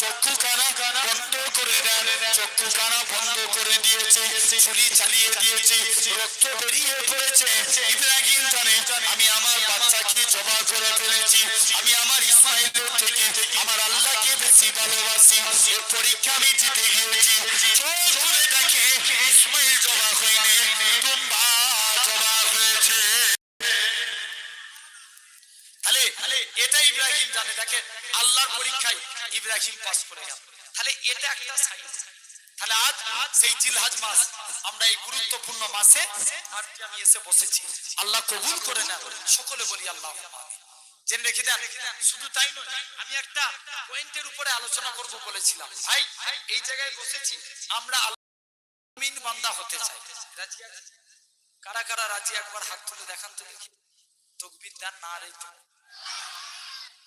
চক্ষু কানা বন্ধ করে দেন, চক্ষু কানা বন্ধ করে দিয়েছে, ছুরি চালিয়ে দিয়েছে, রক্ত বেরিয়ে পড়েছে। ইব্রাহিম জানে আমি আমার বাচ্চাকে জবাই করে ফেলেছি, আমি আমার ইসমাইলের থেকে আমার আল্লাহকে বেশি ভালোবাসি। এর পরীক্ষা আমি জিতে গিয়েছি। চোখ খুলে দেখে ইসমাইল জবাই হয়নি, দুম্বা জবাই হয়েছে। তাহলে এটা ইব্রাহিম জানে। দেখেন আল্লাহর পরীক্ষায় ইব্রাহিম পাস করে গেল। তাহলে এটা একটা সাইন্স। তাহলে আজ সেই জিলহজ মাস, আমরা এই গুরুত্বপূর্ণ মাসে আমি এসে বসেছি। আল্লাহ কবুল করে নেন, সকলে বলি আল্লাহুম্মা আমিন। জেনে রেখে দেন। শুধু তাই নয়, আমি একটা পয়েন্টের উপরে আলোচনা করব বলেছিলাম। ভাই এই জায়গায় বসেছি, আমরা আমিন বান্দা হতে চাই। রাজি আছেন? কারা কারা রাজি? একবার হাত তুলে দেখান তো দেখি। তাকবীর দেন না রে,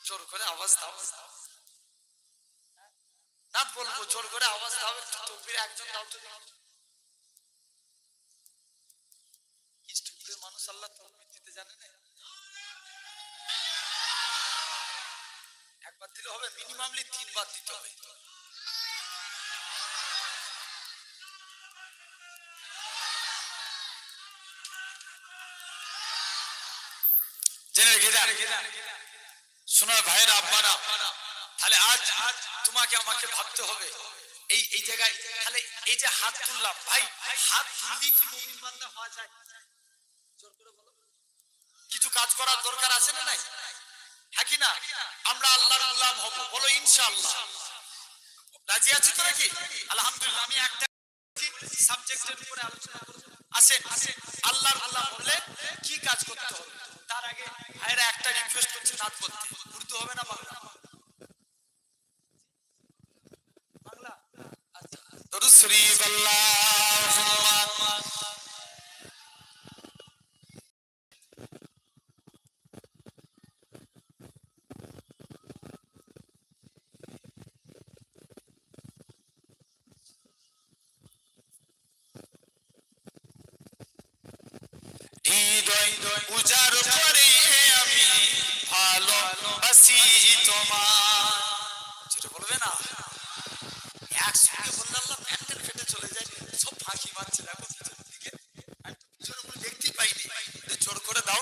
জোর করে আওয়াজ দাও। না বলবো জোর করে আওয়াজ দাও, একটু তাকবীর একজন দাও তো। ইস্টুপুরের মানুষ আল্লাহ তাকবীর দিতে জানে না। একবার দিলে হবে? মিনিমামলি 3 বার দিতে হবে। জেনে রেখে দেন। শোনো ভাইরা আব্বারা, তাহলে আজ তোমাকে আমাকে ভাবতে হবে এই জায়গায়। তাহলে এই যে হাত তুললাম, ভাই হাত তুললেই কি মুমিন বান্দা হওয়া যায়? জোর করে বলো। কিছু কাজ করার দরকার আছে না নাই? হ্যাঁ কি না? আমরা আল্লাহর গোলাম হব, বলো ইনশাআল্লাহ। রাজি আছি তো নাকি? আলহামদুলিল্লাহ। আমি একটা সাবজেক্টের উপরে আলোচনা করব। আসেন, আল্লাহর গোলাম হলে কি কাজ করতে হবে? তার আগে ভাইরা একটা রিকোয়েস্ট করছি, নাত বলতে। উর্দু হবে না বাংলা? বাংলা? আচ্ছা, দরুদ শরীফ আল্লাহুম্মা। হৃদয় উজাড় করে আমি ভালোবাসি তোমার। যেটা বলবে না একসঙ্গে বললে আল্লাহ প্যান্ডেল ফেটে চলে যায়, সব ফাঁকি মারছে। দেখো পিছনের দিকে, আমি তো পিছনে কোনো দেখতেই পাইনি। জোর করে দাও,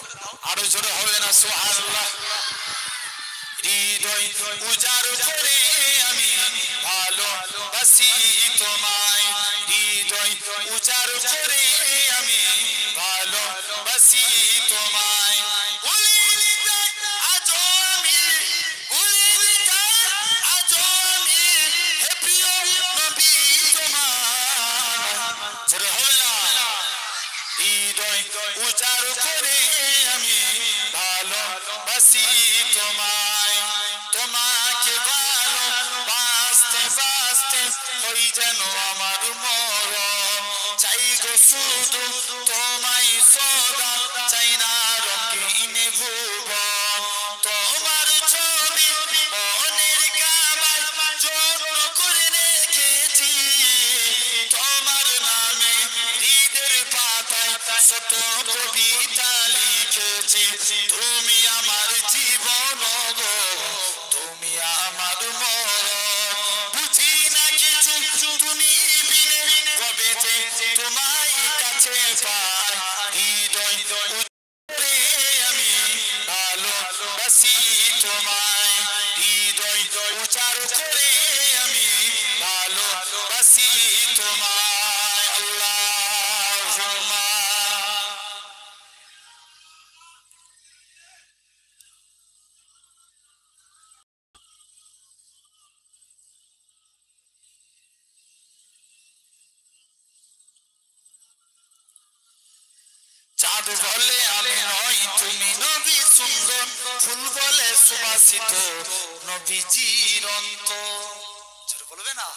আরো জোরে হবে না? সুবহানাল্লাহ। হৃদয় উজাড় করে আমি ভালোবাসি তোমায়, হৃদয় উজাড় করে আমি ভালোবাসি তোমায়। হৃদয় উজাড় করে আমি ভালোবাসি তোমায়, তোমাকে ভালোবাসতে বাসতে ওই যেন আমার মরণ। চাই গো শুধু তোমায় সদা, চাই না রঙিন ভুবন। তোমার ছবি মনের কাবায় যত্ন করে রেখেছি, তোমার নামে হৃদের পাতায় শত কবিতা লিখেছি। তুমি আমার জীবন গো, তুমি আমার মরণ। বুঝি না কিছু তুমি বিনে, কবে যে তোমায় কাছে পাই। হৃদয় উজাড়ে আমি ভালোবাসি তোমায়, হৃদয় উজাড় করে আমি ভালোবাসি তোমায়। আল্লাহুম্মা। চাঁদ বলে আমি নই, তুমি নবী সুন্দর, ফুল বলে সুবাসিত নবী চিরন্ত। জোরে বলবে না?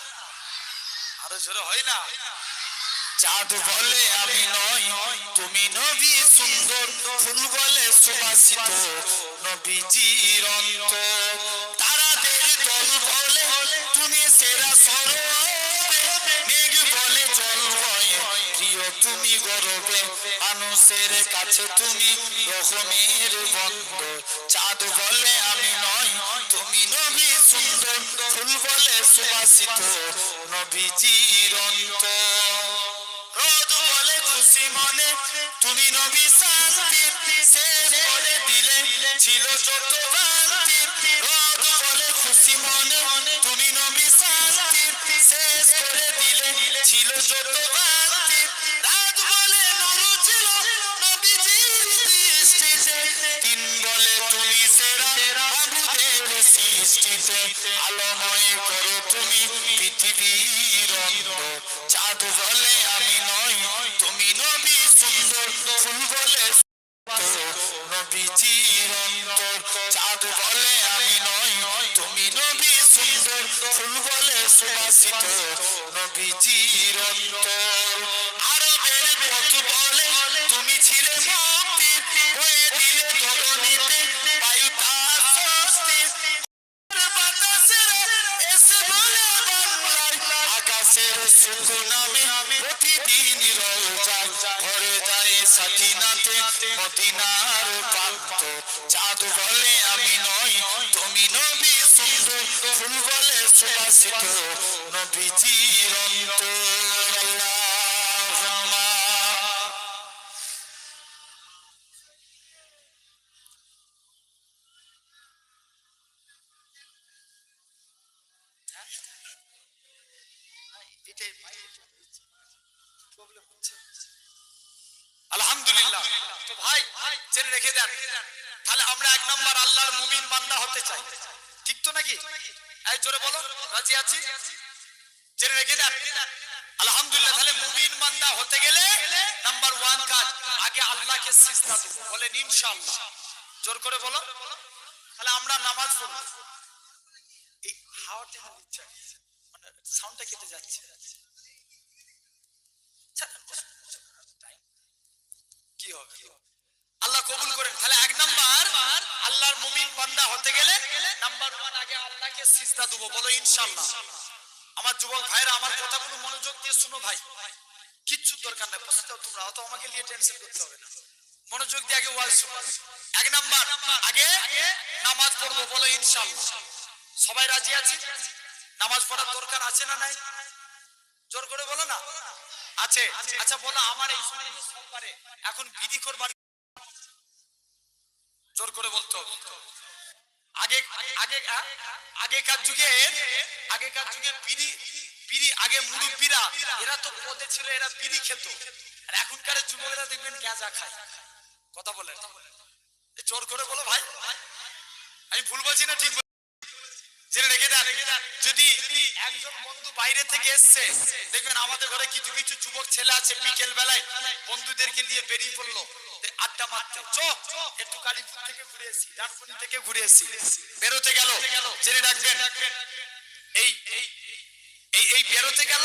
আরো জোরে হয় না? চাঁদ বলে আমি নই, তুমি নবী সুন্দর, ফুল বলে সুবাসিত নবী চিরন্ত। তারাদের দল বলে তুমি সেরা সরবে, মেঘ বলে জল বয়ে প্রিয় তুমি গর্বে মানুষের কাছে তুমি রকমের বন্ধ চাঁদ বলে আমি নয় তুমি নবী সুন্দর ফুল বলে সুবাসিত নবীজির অন্তর রোদ বলে খুশি মনে তুমি নবী শান্তি শেষ করে দিলে ছিল যত ভ্রান্তি রোদ বলে খুশি মনে তুমি নবী শান্তি শেষ করে দিলে ছিল যত ভ্রান্তি রাত বলে নূর ছিল নবীজির দৃষ্টিতে দিন বলে তুমি সেরা মাবুদের সৃষ্টিতে আলোময় করো তুমি পৃথিবীর অন্তর চাঁদ বলে আমি নই তুমি নবী সুন্দর ফুল বলে নবীজির অন্তর চাঁদ বলে আমি নই তুমি নবী সুন্দর ফুল বলে সুবাসিত নবীজির অন্তর আরবের পথ বলে তুমি ছিলে মুক্তি হয়ে দিলে ধরণীতে বায়ু তার স্বস্তি আকাশের সুখ নামে প্রতিদিন রোজা ঘরে যায় সাকিনাতে মদিনার প্রান্ত চাঁদ বলে আমি নই তুমি নবী সুন্দর ফুল বলে সুবাসিত নবীজির অন্তর আল্লাহুম্মা আলহামদুলিল্লাহ তো ভাই জেনে রেখে দেন তাহলে আমরা এক নাম্বার আল্লাহর মুমিন বান্দা হতে চাই ঠিক তো নাকি এই জোরে বলো রাজি আছি জেনে রেখে দেন আলহামদুলিল্লাহ তাহলে মুমিন বান্দা হতে গেলে নাম্বার 1 কাজ আগে আল্লাহকে সিজদা দেব বলেন ইনশাআল্লাহ জোর করে বলো তাহলে আমরা নামাজ পড়ব এই হাওয়াতে দিচ্ছে মানে সাউন্ডটা কেটে যাচ্ছে কি হবে আল্লাহ কবুল করেন তাহলে এক নাম্বার আল্লাহর মুমিন বান্দা হতে গেলে নাম্বার 1 আগে আল্লাহকে সিজদা দেব বলো ইনশাআল্লাহ আমার যুবক ভাইরা আমার কথাগুলো মনোযোগ দিয়ে শুনো ভাই কিচ্ছু দরকার নাই বসে যাও তোমরা অত আমাকে নিয়ে টেনশন করতে হবে না মনোযোগ দিয়ে আগে ওয়াজ শুনো এক নাম্বার আগে নামাজ পড়বো বলো ইনশাআল্লাহ সবাই রাজি আছি নামাজ পড়ার দরকার আছে না নাই জোর করে বলো না আছে আচ্ছা বলো আমার এই সময় সোমবারে এখন বিধি করবার জোর করে বলতো আগে আগে আগেকার যুগে বিড়ি আগে মুরব্বীরা এরা তো পদে ছিল এরা বিড়ি খেত আর এখনকার যুবকেরা দেখবেন গাঁজা খায় কথা বলেন জোর করে বলো ভাই আমি ভুল বলছি না ঠিক জেনে রেখে দেন যদি একজন বন্ধু বাইরে থেকে এসছে দেখবেন আমাদের ঘরে কিছু কিছু যুবক ছেলে আছে বিকেল বেলায় বন্ধুদেরকে নিয়ে বেরিয়ে পড়লো আড্ডা মারতে একটু কালীপুর থেকে ঘুরে এসি ডানকুনি থেকে ঘুরে এসি বেরোতে গেল জেনে রাখবেন এই এই এই বেরোতে গেল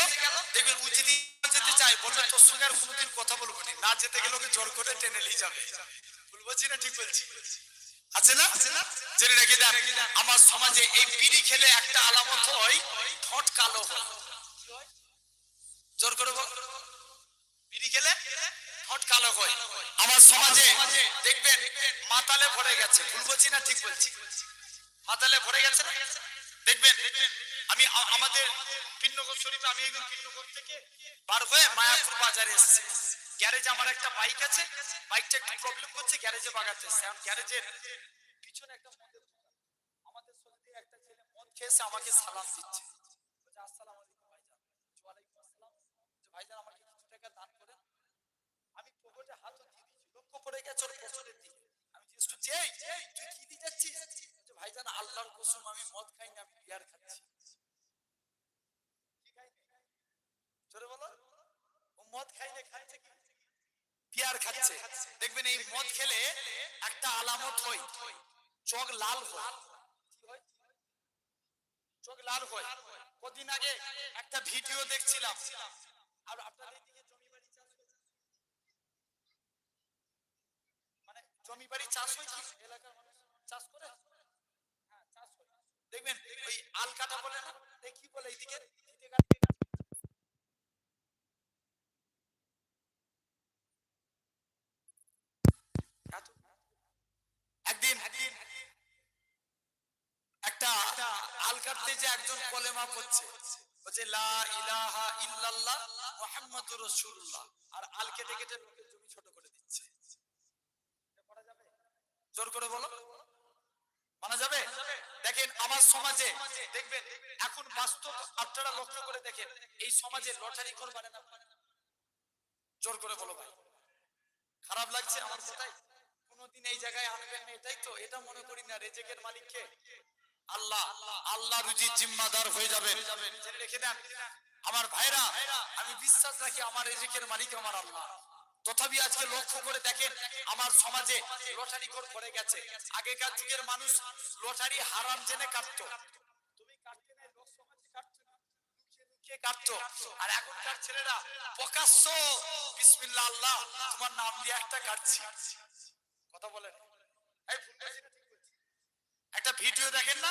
দেখবেন ও যদি যেতে চায় বলবে তোর সঙ্গে আর কোনোদিন কথা বলবো না যেতে গেলে ওকে জোর করে টেনে নিয়ে যাবে ভুল বলছি না ঠিক বলছি আছে না জেনে রেখে দেন আমার সমাজে এই বিড়ি খেলে একটা আলামত হয় ঠোঁট কালো হয় জোর করে বল বিড়ি খেলে ঠোঁট কালো হয় আমার সমাজে দেখবেন মাতালে ভরে গেছে ভুল বলছি না ঠিক বলছি মাতালে ভরে গেছে না দেখবেন আমি আমাদের পিন্নগর শরীফে আমি একদম পিন্নগর থেকে বার হয়ে মায়াপুর বাজারে এসেছি গ্যারেজে আমার একটা বাইক আছে বাইকটা একটু প্রবলেম করছে গ্যারেজে বাগাতে এসেছি গ্যারেজের পিছনে একটা মদের দোকান আমাদের সঙ্গে একটা ছেলে মদ খেয়েছে আমাকে সালাম দিচ্ছে বলছে আসসালামু আলাইকুম ভাইজান ওয়ালাইকুম আসসালাম ভাইজান আমাকে কিছু টাকা দান করেন আমি পকেটে হাতও দিয়ে দিয়েছি লক্ষ্য পড়ে গেছে ওর পকেটের দিকে আমি জিজ্ঞেস করছি এই তুই কি দিয়ে যাচ্ছিস ভাইজান আল্লাহর কসম আমি মদ খাই না আমি বিয়ার খাচ্ছি কি খাই জোরে বলো ও মদ খাইলে খাচ্ছে কি বিয়ার খাচ্ছে দেখবেন এই মদ খেলে একটা আলামত হয় চোখ লাল হয় চোখ লাল হয় কদিন আগে একটা ভিডিও দেখছিলাম আর আপনাদের দিকে জমি বাড়ি চাষ মানে জমি বাড়ি চাষ হয় কি এলাকার মানুষ চাষ করে হ্যাঁ চাষ হয় দেখবেন ওই আলকাটা বলে না কি বলে এইদিকে যে একজন কলেমা পড়ছে, বলছে লা ইলাহা ইল্লাল্লাহ মুহাম্মাদুর রাসূলুল্লাহ, আর আল কেটে কেটে লোকের জমি ছোট করে দিচ্ছে, জোর করে বলো, মানা যাবে? দেখেন আমার সমাজে দেখবেন এখন বাস্তব আপনারা লক্ষ্য করে দেখেন, এই সমাজে লটারি করবে না, জোর করে বলো ভাই। খারাপ লাগছে আমার কথাই? কোনদিন এই জায়গায় আনবেন না, এটাই তো, এটা মনে করি না রেজেকের মালিককে আল্লাহ, আল্লাহ রুজির জিম্মাদার হয়ে যাবেন, জেনে রেখে দেন আমার ভাইরা। আমি বিশ্বাস রাখি আমার রিজিকের মালিক আমার আল্লাহ। তথাপি আজকে লক্ষ্য করে দেখেন আমার সমাজে লটারি করে পড়ে গেছে। আগেকার যুগের মানুষ লটারি হারাম জেনে কাটতো, তুমি কাটতে না, লোক সমাজে কাটতো না, লুকিয়ে কাটতো। আর এখনকার ছেলেরা প্রকাশ্য বিসমিল্লাহ আল্লাহ তোমার নাম দিয়ে একটা কাটছি, কথা বলেন। একটা ভিডিও দেখেন না,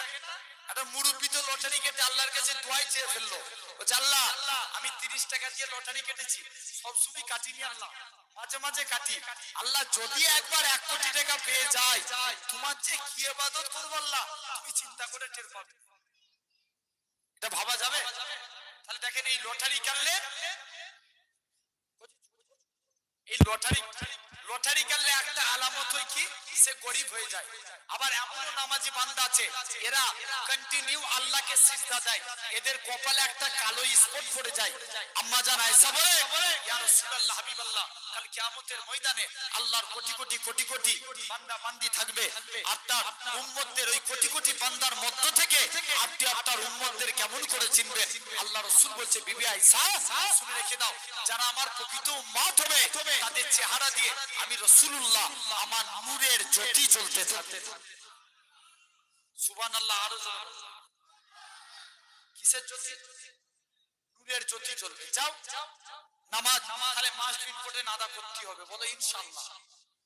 একটা মুরব্বি তো লটারি কেটে আল্লাহর কাছে দোয়াই চেয়ে ফেললো, বলছে আল্লাহ আমি 30 টাকা দিয়ে লটারি কেটেছি, সবসময় কাটিনি আল্লাহ, মাঝে মাঝে কাটি, আল্লাহ যদি একবার 1 কোটি টাকা পেয়ে যায় তোমার যে কি ইবাদত করবো আল্লাহ তুমি চিন্তা করে টের পাবে। এটা ভাবা যাবে? তাহলে দেখেন এই লটারি কাটলে, এই লটারি কাটলে একটা আলামত হয় কি, সে গরিব হয়ে যায়। আবার এমনও নামাজি বান্দা আছে এরা কন্টিনিউ আল্লাহকে সিজদা দেয়, এদের কপালে একটা কালো স্পট পড়ে যায়। আম্মা জান আয়েশা বলে ইয়া রাসূলুল্লাহ হাবিবাল্লাহ, কাল কিয়ামতের ময়দানে আল্লাহর কোটি কোটি কোটি কোটি বান্দা বান্দি থাকবে, আপনার উম্মতদের ওই কোটি কোটি বান্দার মধ্য থেকে আপনি আপনার উম্মতদের কেমন করে চিনবেন? আল্লাহ রাসূল বলছে বিবি আয়েশা শুনে রেখে দাও, যারা আমার প্রকৃত উম্মত হবে তাদের চেহারা দিয়ে আমি রাসূলুল্লাহ আমার নূরের জ্যোতি জ্বলতে থাকবে। সুবহানাল্লাহ। আরো কিসের জ্যোতি? নূরের জ্যোতি জ্বলবে। যাও নামাজ তাহলে মাস দিন পড়ে আদা করতে হবে, বলো ইনশাআল্লাহ।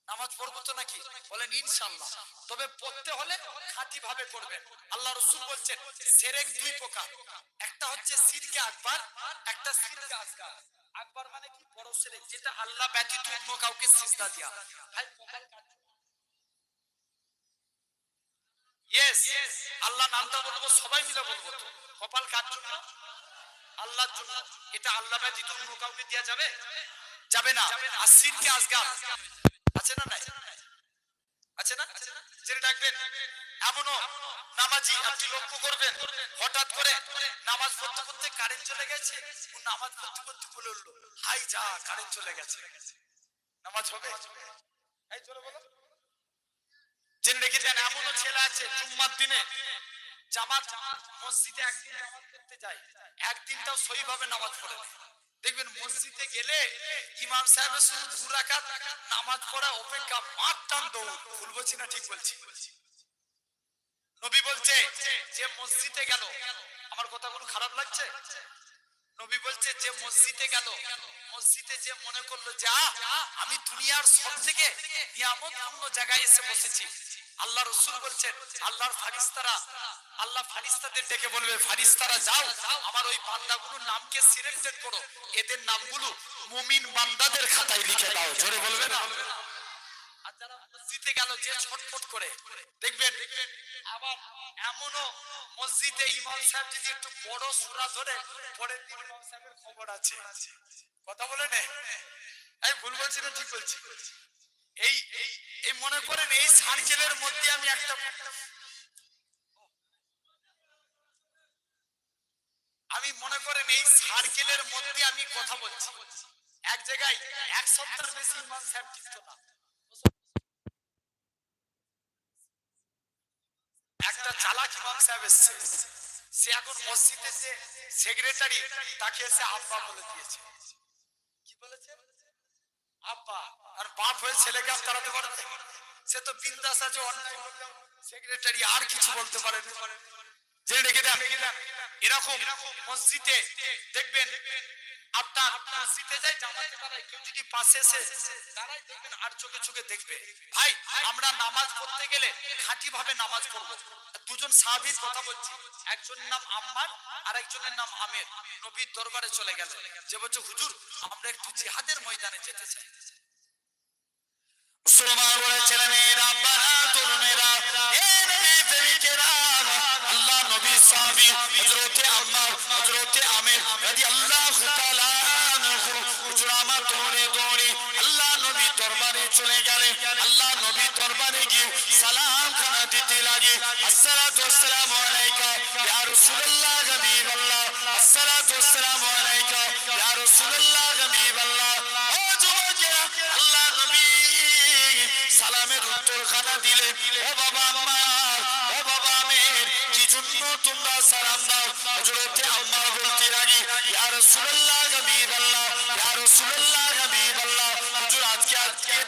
নামাজ পড়বো তো নাকি? বলেন ইনশাআল্লাহ। তবে পড়তে হলে খাঁটি ভাবে করবেন। আল্লাহ রাসূল বলছেন শিরক 2 প্রকার, একটা হচ্ছে শিরকে আকবার, একটা শিরকে আসগার। আকবার মানে কি? বড় শিরক, যেটা আল্লাহ ব্যতীত অন্য কাউকে সিজদা দেয়া। ভাই কপাল কাটবে, ইয়েস আল্লাহ নামটা বলবো, সবাই মিলে বলবো তো, কপাল কাটবে না আল্লাহর জন্য, এটা আল্লাহ ব্যতীত অন্য কাউকে দেয়া যাবে? যাবে না। আর শিরকে আসগার আছে না নাই? আছে না? জেনে রাখবেন এমনও নামাজি আপনি লক্ষ্য করবেন হঠাৎ করে নামাজ পড়তে পড়তে কারেন্ট চলে গেছে, ও নামাজ পড়তে পড়তে বলে উঠলো হাই যা কারেন্ট চলে গেছে, নামাজ হবে? এই চলে বলো। জেনে রেখে দেন এমনও ছেলে আছে জুম্মার দিনে জামাত মসজিদে একদিন নামাজ পড়তে যায়, একদিনটাও সহিভাবে নামাজ পড়ে না। দেখবেন মসজিদে গেলে ইমাম সাহেবের শুধু 2 রাকাত নামাজ পড়া অপেক্ষা 5 টান দৌড়। ভুল বলছি না ঠিক বলছি? নবী বলছে যে মসজিদে গেল, আমার কথাগুলো খারাপ লাগছে? নবী বলছে যে মসজিদে গেল, মসজিদে যে মনে করলো যা আমি দুনিয়ার সব থেকে নিয়ামতপূর্ণ জায়গায় এসে বসেছি, আল্লাহ রাসূল বলছেন আল্লাহর ফেরেশতারা, আল্লাহ ফেরেশতাদের ডেকে বলবে ফেরেশতারা যাও আমার ওই বান্দাগুলোর নামকে সিলেক্টেড করো, এদের নামগুলো মুমিন বান্দাদের খাতায় লিখে দাও। জোরে বলবে না? আর যারা মসজিদে গেল যে ছটফট করে দেখবেন, আবার এমনও মসজিদে ইমাম সাহেব যদি একটু বড় সূরা ধরে পরের দিন ইমাম সাহেবের খবর আছে, কথা বলে না? আমি ভুল বলছি না ঠিক বলছি? এই এই মনে করেন এই সার্কেলের মধ্যে আমি একটা, আমি মনে করেন এই সার্কেলের মধ্যে আমি কথা বলছি, এক জায়গায় 1 সপ্তাহের বেশি ইমাম সাহেব টিকতো না। একটা চালাক ইমাম সাহেব এসেছে, সে এখন মসজিদের যে সেক্রেটারি তাকে এসে আব্বা বলে দিয়েছে। কি বলেছে? আব্বা। আর বাপ হয়ে ছেলেকে আর তাড়াতে পারে? সে তো বিন্দাস আছে, সেক্রেটারি আর কিছু বলতে পারে না। জেনে রেখে দেন এরকম মসজিদে দেখবেন আপনার মসজিদে যাই জামাতে দাঁড়ায়, কেউ যদি পাশে এসে দাঁড়ায় দেখবেন আর চোখে চোখে দেখবে। ভাই আমরা নামাজ পড়তে গেলে খাঁটি ভাবে নামাজ পড়বো। 2 জন সাহাবীর কথা বলছি, একজনের নাম আম্মার আর একজনের নাম আমের। নবীর দরবারে চলে গেল, যে বলছে হুজুর আমরা একটু জিহাদের ময়দানে যেতে চাই। মুসলমান বলে ছেলে মেয়েরা, আব্বারা, তরুণেরা, এ নবী প্রেমিকেরা, আল্লাহ নবী সাহাবী হযরতে আম্মার হযরতে আমির রাদিয়াল্লাহু তাআলা আনহু হুজুর আমার দৌড়ে দৌড়ে আল্লাহ নবী দরবারে চলে গেলেন আল্লাহ নবী দরবারে গিয়ে সালাম খানা দিতে লাগে আসসালাতু ওয়াসসালামু আলাইকা ইয়া রাসূলুল্লাহ হাবিবাল্লাহ আসসালাতু ওয়াসসালামু আলাইকা ইয়া রাসূলুল্লাহ হাবিবাল্লাহ ও যুবকেরা আল্লাহ নবী সালামের উত্তর খানা দিলেন ও বাবা আম্মার ও বাবা আমির কি জন্য তোমরা সালাম দাও হযরতে আম্মা বলতে লাগে ইয়া রাসূলুল্লাহ হাবিবাল্লাহ ইয়া রাসূলুল্লাহ হাবিবাল্লাহ হুজুর আজকে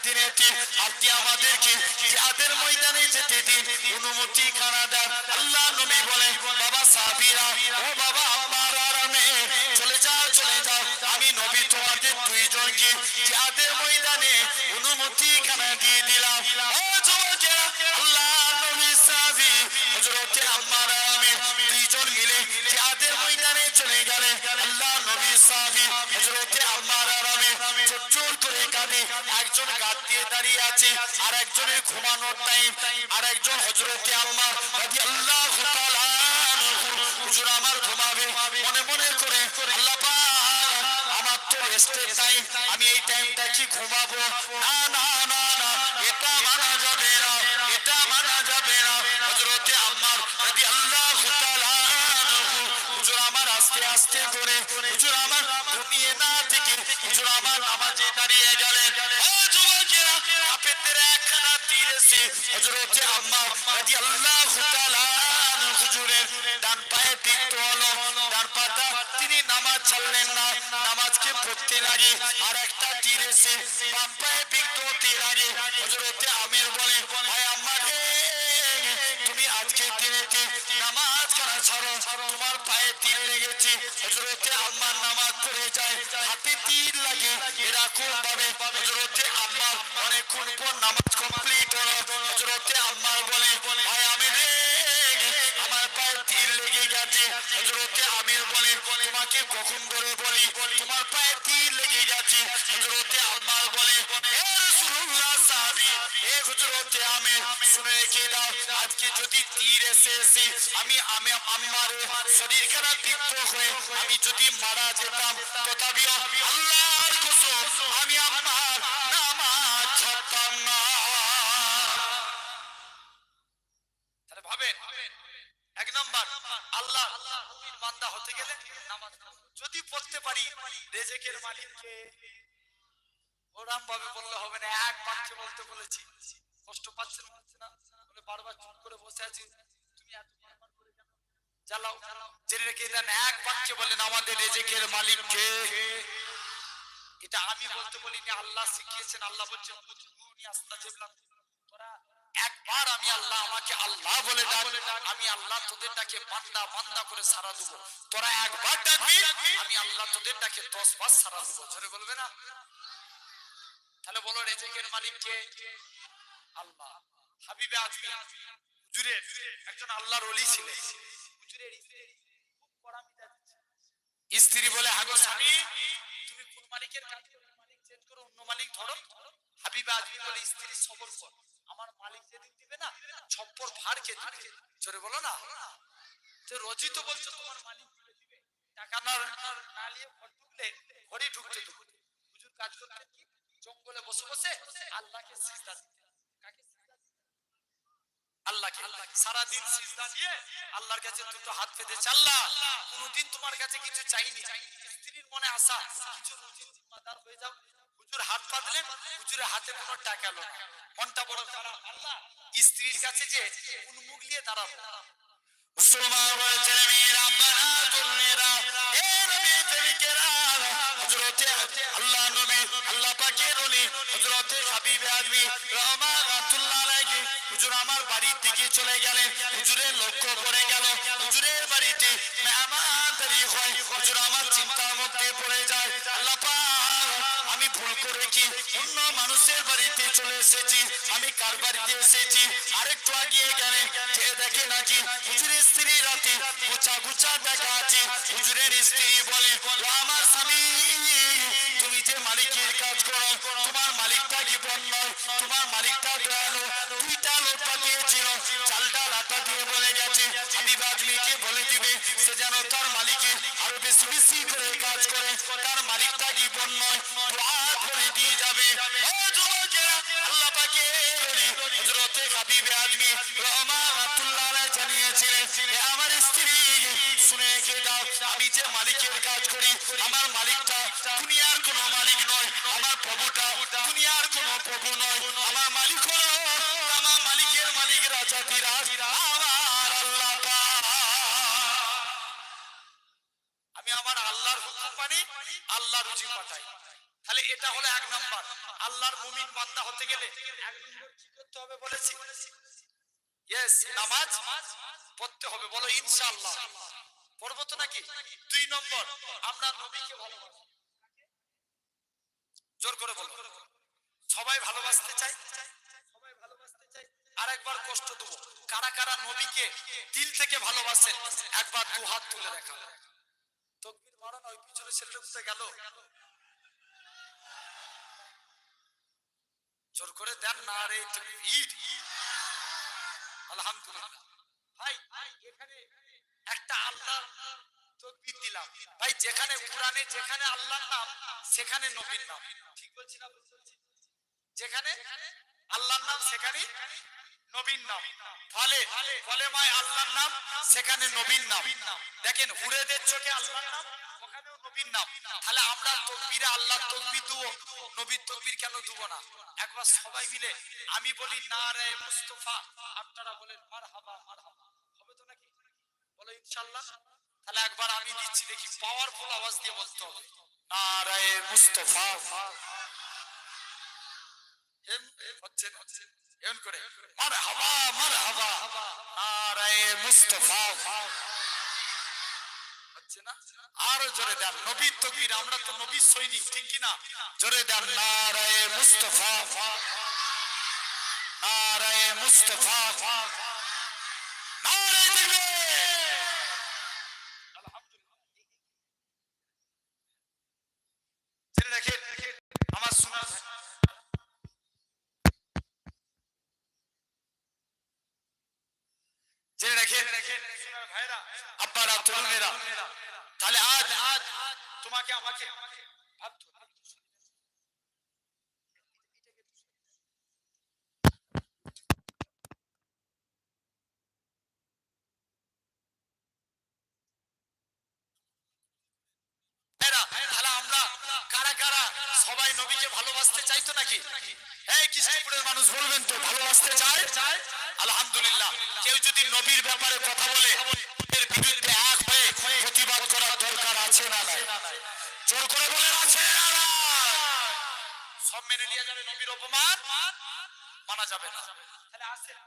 দিনেতে আপনি আমাদেরকে জিহাদের ময়দানে যেতে দিন অনুমতি খানা দেন আল্লাহ নবী বলেন বাবা সাহাবীরা ও বাবা আম্মার আর আমির চলে যাও আমি নবী তোমাদের দুইজনকে জিহাদের ময়দানে অনুমতি খানা দিয়ে দিলাম ও যুবকেরা আল্লাহ নবী সাহাবী হযরতে আম্মার আর আমির দুইজন মিলে জিহাদের ময়দানে চলে গেলেন আল্লাহ নবী সাহাবী হযরতে আম্মার আর আমির চোর করে কাঁদে একজন গাদ দিয়ে দাঁড়িয়ে আছে আর একজনের ঘুমানোর টাইম আর একজন হযরতে আম্মার রাদিয়াল্লাহু তাআলা আনহু হুজুর আমার ঘুমাবে মনে মনে করে আল্লাহ পাক আমার তো রেস্টের টাইম আমি এই টাইমটা কি ঘুমাবো না না না না এটা মানা যাবে না এটা মানা যাবে না হযরতে আম্মার রাদিয়াল্লাহু তাআলা আনহু হুজুর আমার আস্তে আস্তে করে হুজুর আমার ঘুমিয়ে না থেকে হুজুর আমার নামাজে দাঁড়িয়ে গেলেন ও যুবকেরা আপনাদের একখানা তীর এসে হযরতে আম্মা রাদিয়াল্লাহু তাআলা হুজুরের ডান পায়ে টিকতে হলো ডান পাটা তিনি নামাজ ছাড়লেন না নামাজকে পড়তে লাগে আর একটা তীর এসে বাম পায়ে টিকতে হতে লাগে হযরতে আমির বলে ভাই আম্মা রে তুমি আজকে দিনেতে নামাজ পড়া ছাড়ো তোমার পায়ে তীর লেগেছে হযরতে আম্মার নামাজ পড়ে যায় হাতে তীর লাগে এরকম ভাবে হযরতে আম্মা অনেকক্ষণ পর নামাজ কমপ্লিট হলো হযরতে আম্মা বলে ভাই আমির রে আমার পায়ে তীর লেগে গেছে হযরতে আমির বলে তোমাকে কখন করে বলি তোমার পায়ে তীর লেগে গেছে হযরতে আম্মা বলে হে রাসূলুল্লাহ সাহাবী হে হযরতে আমির শুনে রেখে দাও আজকে যদি তীর এসে আমি আম্মার শরীর খানা তিক্ত হয়ে আমি যদি মারা যেতাম তথাপিও আল্লাহর কসম আমি আম্মার নামাজ ছাড়তাম না তাহলে ভাবেন এক নাম্বার আল্লাহ মুমিন বান্দা হতে গেলে নামাজ যদি পড়তে পারি রিজিকের মালিককে ওরাম ভাবে বললে হবে না এক বাক্যে বলতে বলেছি কষ্ট পাচ্ছেন না বলে বারবার চুপ করে বসে আছি তুমি এত বারবার করে কেন জ্বালাও জেনে রেখে দেন এক বাক্যে বলেন আমাদের রিজিকের মালিককে এটা আমি বলতে বলিনি আল্লাহ শিখিয়েছেন আল্লাহ বলছেন বুঝুনি আস্তাজিব লাকুম তোরা একবার আমি আল্লাহ আমাকে আল্লাহ বলে ডাক আমি আল্লাহ তোদের ডাকে বান্দা বান্দা করে সাড়া দেব তোরা একবার ডাকবি আমি আল্লাহ তোদের ডাকে 10 বার সাড়া দেব জোরে বলবে না তাহলে বলো রিজিকের মালিক কে আল্লাহ হাবিবে আজমি হুজুরের একজন আল্লাহর ওলি ছিলেন হুজুরের খুব কড়া মিজাজ স্ত্রী বলে হাগো স্বামী তুমি কোন মালিকের কাজ করো মালিক চেঞ্জ করো অন্য মালিক ধরো হাবিবে আজমি বলে স্ত্রী সবর কর আমার মালিক যেদিন দিবে না ছপ্পর ভার কে দিবে জোরে বলো না তো রোজই তো বলছো তোমার মালিক দিবে টাকা না নিয়ে ঘর ঢুকলে ঘরে ঢুকতে দেবো হুজুর কাজ করতে কি জঙ্গলে বসে বসে আল্লাহকে সিজদা দিতে কাকে সিজদা দিতে আল্লাহকে সারা দিন সিজদা দিয়ে আল্লাহর কাছে দুটো হাত পেতে আল্লাহ কোনদিন তোমার কাছে কিছু চাইনি স্ত্রীর মনে আশা কিছু রুজির জিম্মাদার হয়ে যাও হুজুর হাত পাতলেন হুজুরের হাতে কোনো টাকা লো মনটা বড় খারাপ আল্লাহ স্ত্রীর কাছে যে উন্মুখ নিয়ে দাঁড়াবো মুসলমান বলেছেন মেরা বানা দুনিয়া হে নবী তরিকেরা হযরতে আল্লাহ নবী আল্লাহ পাকের ওলি হযরতে হাবিবে আজমি রাহমাতুল্লাহ আলাইহি হুজুর আমার বাড়ির দিকে চলে গেলেন হুজুরের লক্ষ্য পড়ে গেল হুজুরের বাড়িতে মেহমানদারি হয় হুজুর আমার চিন্তার মধ্যে পড়ে যায় আল্লাহ পাক আমি ভুল করে কি অন্য মানুষের বাড়িতে চলে এসেছি আমি কার বাড়িতে এসেছি আরেকটু আগিয়ে গেলেন যে দেখে নাকি হুজুরের স্ত্রী রাতে গুছা গুছা দেখা আছে হুজুরের স্ত্রী বলে আমার স্বামী তুমি যে মালিকের কাজ করো তোমার মালিকটা কি বন্য তোমার মালিকটা দয়ালু দুইটা লোক পাঠিয়েছিল চালটা লাটা দিয়ে বলে গেছে হাবিব আদমিকে বলে দিবে সে যেন তার মালিকের আরো বেশি বেশি করে কাজ করে, তার মালিকটা কি বন্যয় দোয়া করে দিয়ে যাবে। ও যুবকেরা, আল্লাহ পাকে হযরতে হাবিব আদমি রহমাতুল্লাহ আলাইহি জানিয়েছিলেন, হে আমার স্ত্রী শুনে রেখে দাও, আমি যে মালিকের কাজ করি আমার মালিকটা দুনিয়ার কোনো মালিক নয়, আমার প্রভুটা দুনিয়ার কোনো প্রভু নয়, আমার মালিক হলো আমার মালিকের মালিক রাজা বিরাজ আমার আল্লাহ পাক। আমি আমার আল্লাহর হুকুম মানি, আল্লাহর রুজি পাঠাই। তাহলে এটা হলো এক নাম্বার। আল্লাহর মুমিন বান্দা হতে গেলে এক নম্বর কি করতে হবে বলেছি? ইয়েস, নামাজ পড়তে হবে। বলো ইনশাআল্লাহ পড়বো তো নাকি? 2 নম্বর, আমরা নবীকে ভালোবাসি। জোর করে বলো, সবাই ভালোবাসতে চাই, সবাই ভালোবাসতে চাই। আরেকবার কষ্ট দেবো, কারা কারা নবীকে দিল থেকে ভালোবাসেন একবার 2 হাত তুলে দেখা। তাকবীর মারো না, ওই পিছনে ছেলেটা কোথায় গেল? জোর করে দেন না রে তাকবীর। আলহামদুলিল্লাহ। ভাই এখানে একটা আল্লাহ তাকবীর দিলাম। ভাই যেখানে কোরআনে যেখানে আল্লাহর নাম সেখানে নবীর নাম, ঠিক বলছি না? যেখানে আল্লাহর নাম সেখানে নবীর নাম। ফলে কলেমায় আল্লাহর নাম সেখানে নবীর নাম। দেখেন হুরেদের চোখে আল্লাহর নাম ওখানেও নবীর নাম। তাহলে আমরা তাকবীরে আল্লাহর তাকবীর দেব, নবীর তাকবীর কেন দেব না? একবার সবাই মিলে আমি বলি নারে মুস্তাফা, আপনারা বলেন মারহাবা মারহাবা, হবে তো নাকি? বলো ইনশাআল্লাহ। তাহলে একবার আমি দিচ্ছি, দেখি পাওয়ারফুল আওয়াজ দিয়ে বলতে হবে নারে মুস্তাফা। হচ্ছে এমন করে মারহাবা মারহাবা নারে মুস্তাফা, হচ্ছে না? আরো জোরে দেন নবীর তাকবীর, আমরা তো নবীর সৈনিক, ঠিক কি না? জোরে দেন নারে মুস্তাফা নারে মুস্তাফা নারে তাকবীর। আলহামদুলিল্লাহ। জেনে রাখেন আমার সোনার জেনে রাখেন সোনার ভাইরা, আব্বারা, তরুণেরা, তাহলে আজ তোমাকে আমাকে ভাবতে হবে। তাহলে আমরা কারা কারা সবাই নবীকে ভালোবাসতে চাই তো নাকি? এই কৃষ্ণপুরের মানুষ বলবেন তো ভালোবাসতে চায়? আলহামদুলিল্লাহ। কেউ যদি নবীর ব্যাপারে কথা বলে এর বিরুদ্ধে এক হয়ে প্রতিবাদ করার দরকার আছে না নাই? জোর করে বলেন আছে না নাই? সব মেনে নিয়ে যাবে, নবীর অপমান মানা যাবে না। তাহলে আসেন,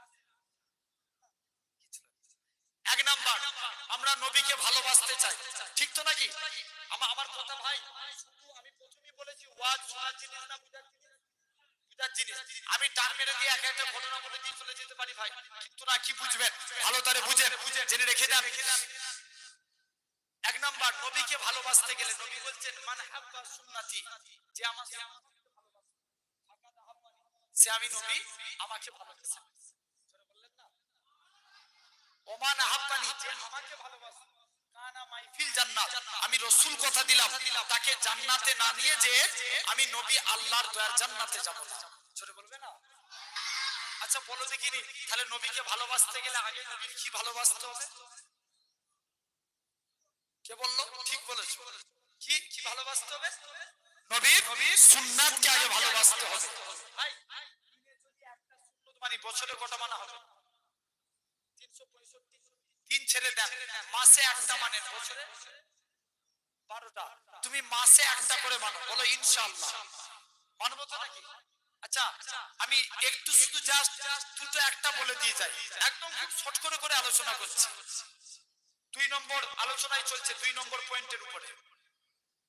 এক নাম্বার আমরা নবীকে ভালোবাসতে চাই, ঠিক তো নাকি? আমার কথা ভাই, শুধু আমি প্রথমেই বলেছি ওয়াজ শোনার জিনিস না বুঝার জিনিস, বুঝার জিনিস। আমি টান মেরে দিয়ে এক একটা ঘটনা বলে দিয়ে চলে যেতে পারি ভাই, কিন্তু না কি বুঝবেন ভালো তারে বুঝেন, জেনে রেখে দেন। এক নাম্বার, নবীকে ভালোবাসতে গেলে নবী বলছেন মান হাব্বা সুন্নতি, যে আমার সে আমি নবী আমাকে ভালোবাসে। বললেন না ওমান হাব্বানি, যে আমাকে ভালোবাসে কানা মাই ফিল জান্নাত, আমি রাসূল কথা দিলাম তাকে জান্নাতে না নিয়ে যে আমি নবী আল্লাহর দয়ার জান্নাতে যাব না। জোরে বলবে না? আচ্ছা বলো দেখিনি, তাহলে নবীকে ভালোবাসতে গেলে আগে নবীর কি ভালোবাসতে হবে? কে বললো? ঠিক বলেছো। কি কি ভালোবাসতে হবে? নবীর সুন্নাতকে আগে ভালোবাসতে হবে। ভাই যদি একটা সুন্নাত মানে বছরে কটা মানা হবে? 365 দিন ছেড়ে দেন, মাসে একটা মানে বছরে 12টা। তুমি মাসে একটা করে মানো, বলো ইনশাআল্লাহ। মানবো তো নাকি? আচ্ছা আমি একটু শুধু জাস্ট দুটো একটা বলে দিয়ে যাই, একদম খুব শর্ট করে আলোচনা করছি। 2 নম্বর আলোচনায় চলছে, 2 নম্বর পয়েন্টের উপরে।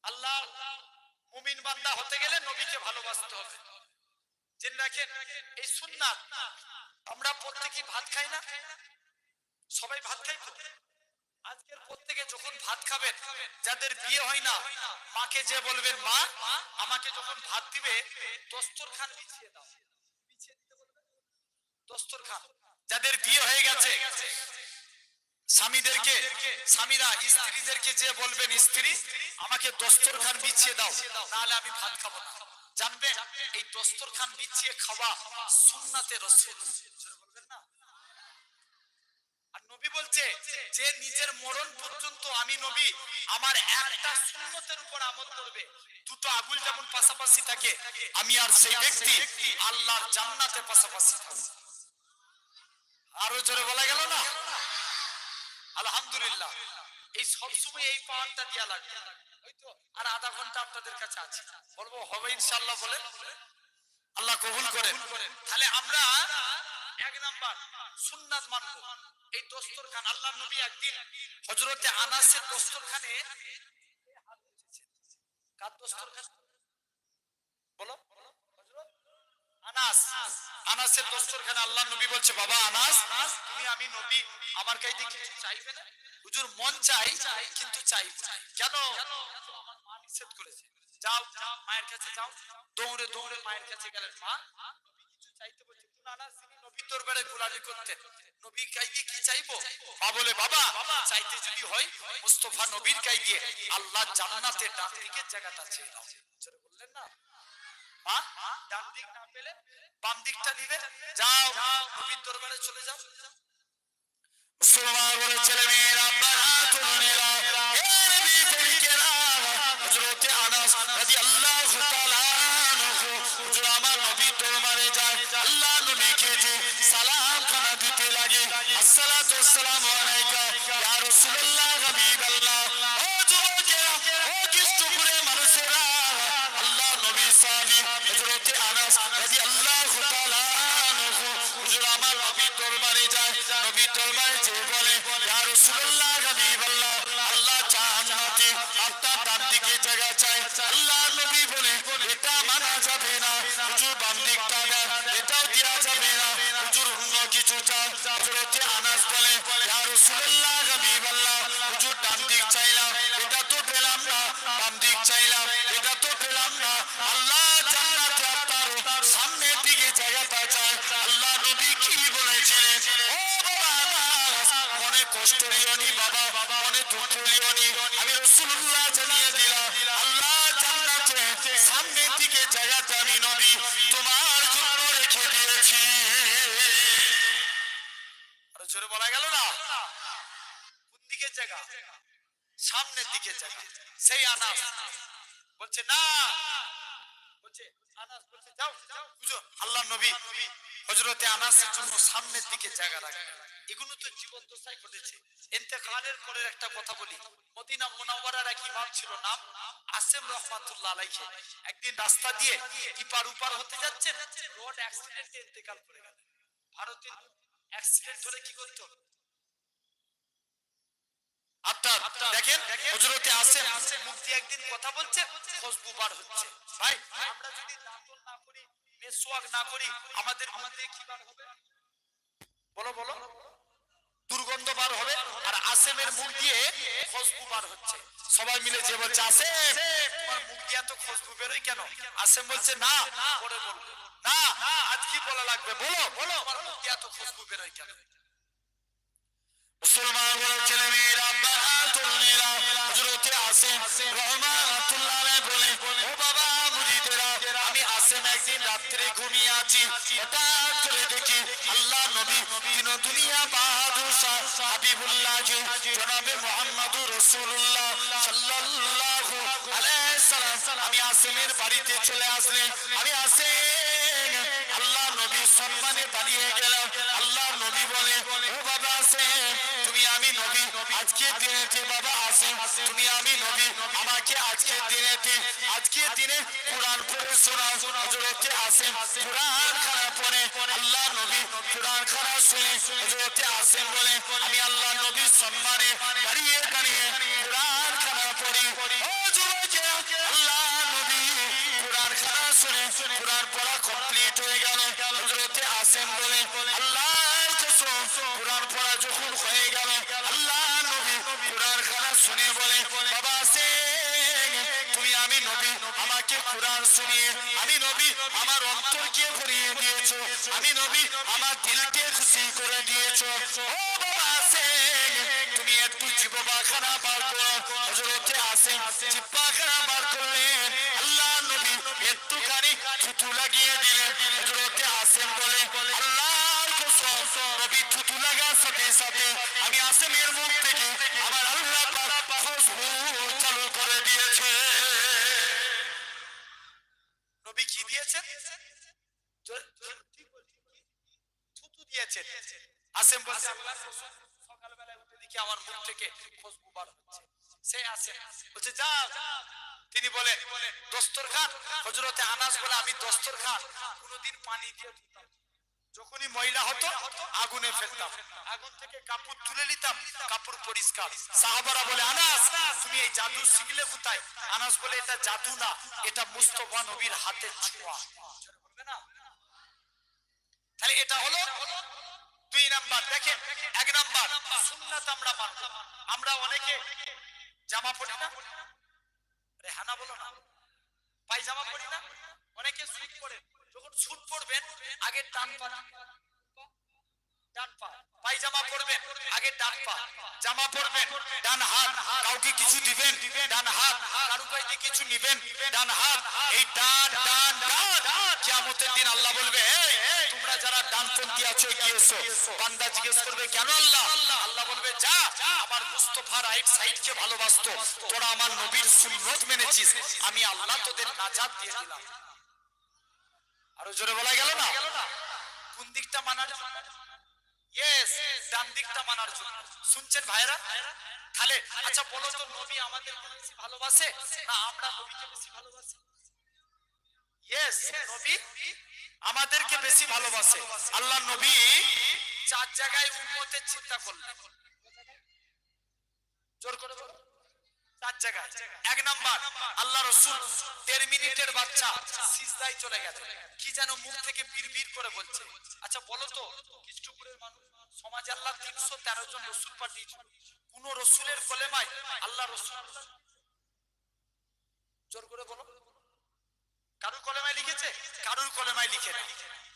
আল্লাহ মুমিন বান্দা হতে গেলে নবীকে ভালোবাসতে হবে। জেনে রাখেন এই সুন্নাত। আমরা প্রত্যেকই ভাত খাই না? সবাই ভাত খাই তো? আজকের প্রত্যেকে যখন ভাত খাবেন, যাদের বিয়ে হয় না মাকে যে বলবেন মা আমাকে যখন ভাত দিবে দস্তরখান বিছিয়ে দাও, বিছিয়ে দিতে বলবেন দস্তরখান। যাদের বিয়ে হয়ে গেছে স্বামীদেরকে, স্বামীরা স্ত্রীদেরকে যে বলবেন, স্ত্রী আমাকে দস্তরখান বিছিয়ে দাও, নাহলে আমি ভাত খাবো না। জানবে এই দস্তরখান বিছিয়ে খাওয়া সুন্নাতে রাসূল। বলবেন না? আর নবী বলছে যে নিজের মরণ পর্যন্ত আমি নবী আমার একটা সুন্নতের উপর আমল করবে, দুটো আগুল যেমন পাশাপাশি থাকে, আমি আর সেই ব্যক্তি আল্লাহর জান্নাতে পাশাপাশি থাকবো। আরো জোরে বলা গেল না? আলহামদুলিল্লাহ। এই সবসময় এই পাওয়ারটা দেয়া লাগবে। হয়তো আর আধা ঘন্টা আপনাদের কাছে আছে, বলবো হবে ইনশাআল্লাহ বলে, আল্লাহ কবুল করেন। তাহলে আমরা এক নাম্বার সুন্নাত মানবো। এই দস্তরখান, আল্লাহর নবী একদিন হযরতে আনাসের দস্তরখানে, কার দস্তরখান বলো? হযরত আনাস, আনাসের দস্তরখানে আল্লাহর নবী বলছে, বাবা আনাস, তুমি আমি নবী আমার কাছে কিছু চাইবে না? হুজুর মন চাই কিন্তু চাইবো না। কেন? আমার মা নিষেধ করেছে। যাও মায়ের কাছে যাও। দৌড়ে দৌড়ে মায়ের কাছে গেলেন। মা, নবী কিছু চাইতে বলছে। কোন আনাস যিনি নবীর দরবারে গোলামি করতেন, নবী কাইয়ে কি চাইবো? মা বলে, বাবা চাইতে যদি হয় মুস্তাফা নবীর কাই দিয়ে আল্লাহ জান্নাতে ডান দিকের জায়গাটা চেয়ে দাও। জোরে বললেন না? মা ডান দিক না পেলে বাম দিকটা নিবে, যাও নবীর দরবারে চলে যাও। মুসলমান বলে ছেলে মেয়েরা, বারাতুনেরা, হে নবী করিকেরা, হযরতে আনাস রাদিয়াল্লাহু তাআলা আনহু হুজুর আমার নবী দরবারে যায়, আল্লাহ নবীকে যে সালাম খানা দিতে লাগে, আসসালাতু ওয়াসসালামু আলাইকা ইয়া রাসূলুল্লাহ হাবিবাল্লাহ। ও যুবকেরা, ও কৃষ্ণপুরের মানুষেরা, আল্লাহ নবী সাহাবী হযরতে আনাস রাদিয়াল্লাহু তাআলা আনহু হুজুর আমার নবী দরবারে যায়, নবী দরবারে যে বলে, ইয়া রাসূলুল্লাহ হাবিবাল্লাহ, আল্লাহ জান্নাতে আপনার ডান দিকে জায়গা চাই। আল্লাহ নবী বলে, এটা মানা যাবে না, হুজুর বাম দিকটা দেন, এটাও দেয়া যাবে না, হুজুর অন্য কিছু চাও। হযরতে আনাস বলে, ইয়া রাসূলুল্লাহ হাবিবাল্লাহ, হুজুর ডান দিক চাইলাম, এটা তো পেলাম না, বাম দিক চাইলাম, এটা তো পেলাম না, আল্লাহ জান্নাতে আপনার সামনের দিকে জায়গাটা চাই। আল্লাহ নবী কি বলেছিলেন? ও বাবা আনাস, মনে কষ্ট লিওনি বাবা, মনে দুঃখ লিওনি, আমি রাসূলুল্লাহ জানিয়ে দিলাম, আল্লাহ জান্নাতে সামনের দিকে জায়গাটা আমি নবী তোমার জন্য রেখে দিয়েছি। আরো জোরে বলা গেল না? কোন দিকে জায়গা? সামনের দিকে জায়গা। সেই আনাস বলছে না, বলছে আনাস বলছে যাও বুঝো, আল্লাহ নবী হযরতে আনাসের জন্য সামনের দিকে জায়গা রাখে। এগুলো তো জীবন দশায় ঘটেছে। ইন্তেকালের পরে একটা কথা বলি, মদিনা মুনাওয়ারার এক ইমাম ছিল, নাম আসেম রাহমাতুল্লাহ আলাইহি। একদিন রাস্তা দিয়ে ইপার উপার হতে যাচ্ছেন, রোড অ্যাক্সিডেন্টে ইন্তেকাল করে গেলেন। ভারতের অ্যাক্সিডেন্ট হলে কি করতে হবে? আপনার দেখেন হযরতে আসেম মুখ দিয়ে একদিন কথা বলছে, খুশবু বার হচ্ছে। ভাই আমরা যদি দাঁতন না করি, মেসওয়াক না করি, আমাদের মুখ দিয়ে কি বার হবে? বলো বলো, দুর্গন্ধ বার হবে। আর আসেমের মুখ দিয়ে খুশবু বার হচ্ছে। সবাই মিলে যে বলছে, আসেম তোমার মুখ দিয়ে এত খুশবু বেরোয় কেন? আসেম বলছে, না পরে বলবো। না আজ কি বলা লাগবে, বলো বলো, তোমার মুখ দিয়ে এত খুশবু বেরোয় কেন? মুসলমান ছেলে মেয়েরা, বারাতুনেরা, হযরতে আসেম রাহমাতুল্লাহ আলাইহি বলে, ও বাবা মুরিদেরা, আমি আসেম একদিন রাত্রে ঘুমিয়ে আছি, হঠাৎ করে দেখি আল্লাহ নবী দিন দুনিয়া বাহাদুর শাহ হাবিবুল্লাহকে জনাবে মুহাম্মদুর রাসূলুল্লাহ সাল্লাল্লাহু আলাইহি সাল্লাম আমি আসেমের বাড়িতে চলে আসলেন। আমি আসেম আল্লাহ নবী সম্মানে দাঁড়িয়ে গেলাম। আল্লাহ নবী বলে, ও বাবা আসেম, তুমি আমি নবী আজকে দিনেতে, বাবা আসেম তুমি আমি নবী আমাকে আজকে দিনেতে, আজকে দিনে কুরআন পড়ে শোনাও। হযরতে আসেম কুরআন খানা পড়ে, আল্লাহ নবী কুরআন খানা শুনে হযরতে আসেম বলে, আমি আল্লাহ নবীর সম্মানে দাঁড়িয়ে দাঁড়িয়ে কুরআন খানা পড়ি। ও যুবকেরা, আল্লাহ নবী কুরআন খানা শুনে কুরআন পড়া কমপ্লিট হয়ে গেল। হযরতে আসেম বলে, আল্লাহর কসম, কুরআন পড়া যখন হয়ে গেল, আল্লাহ নবী কুরআন খানা শুনে বলে, বাবা আসেম তুমি তুমি আমি নবী আমাকে কোরআন শুনিয়ে আমি নবী আমার অন্তরকে ভরিয়ে দিয়েছো আমি নবী আমার দিলকে খুশি করে দিয়েছো ও বাবা আসেন তুমি একটু জিহ্বাখানা বার করো হযরতে আসেন জিহ্বাখানা বার করলেন আল্লাহ নবী একটুখানি থুতু লাগিয়ে দিলেন হযরতে আসেন বলে আল্লাহর কসম নবী থুতু লাগার সাথে সাথে আমি আসেনের মুখ থেকে আমার আল্লাহ পাক খুশবু চালু করে দিয়েছে নবী কি দিয়েছেন থুতু দিয়েছেন আসেন বলছে আল্লাহর কসম সকালবেলায় উঠে দেখি আমার মুখ থেকে খুশবু বার হচ্ছে সে আসেন বলছে যাও তিনি বলে দস্তরখান হযরতে আনাস বলে আমি দস্তরখান কোনদিন পানি দিয়ে ধুতাম যখনই ময়লা হতো আগুনে ফেলতাম আগুন থেকে কাপড় তুলে নিতাম কাপড় পরিষ্কার সাহাবারা বলে আনাস তুমি এই জাদু শিখলে কোথায় আনাস বলে এটা জাদু না এটা মুস্তাফা নবীর হাতের ছোঁয়া বলবে না তাহলে এটা হলো দুই নাম্বার দেখেন এক নাম্বার সুন্নাত আমরা মানব আমরা অনেকে জামা পরি না রেহানা বলো না পায়জামা পরি না অনেকে স্যুট পরে যখন স্যুট পরবেন আগে ডান পা পায়জামা পরবেন আগে ডান পা জামা পরবেন ডান হাত কাউকে কিছু দিবেন ডান হাত কারো কাছে কিছু নেবেন ডান হাত এই ডান ডান ডান কিয়ামতের দিন আল্লাহ বলবে এই তোমরা যারা ডানপন্থী আছো গিয়েছো বান্দা জিজ্ঞেস করবে কেন আল্লাহ আল্লাহ বলবে যা আমার মুস্তাফা রাইট সাইডকে ভালোবাসতো তোরা আমার নবীর সুন্নাত মেনেছিস আমি আল্লাহ তোদের নাজাত দিয়ে দিলাম আরো জোরে বলা গেল না কোন দিকটা মানার জন্য ইয়েস ডান দিকটা মানার জন্য শুনছেন ভাইরা তাহলে আচ্ছা বলো তো নবী আমাদেরকে বেশি ভালোবাসে না আমরা নবীকে বেশি ভালোবাসি ইয়েস নবী আমাদেরকে বেশি ভালোবাসে আল্লাহ নবী চার জায়গায় উম্মতের চিন্তা করলেন জোর করে বলো চার জায়গায় এক নাম্বার আল্লাহ রাসূল ১.৫ মিনিটের বাচ্চা সিজদায় চলে গেল কি যেন মুখ থেকে বিড়বিড় করে বলছে আচ্ছা বলো তো কৃষ্ণপুরের মানুষ সমাজে আল্লাহ ৩১৩ জন রাসূল পাঠিয়েছেন কোন রাসূলের কলেমায় আল্লাহ রাসূল জোর করে বলো কারুর কলেমায় লিখেছে কারুর কলেমায় লিখে না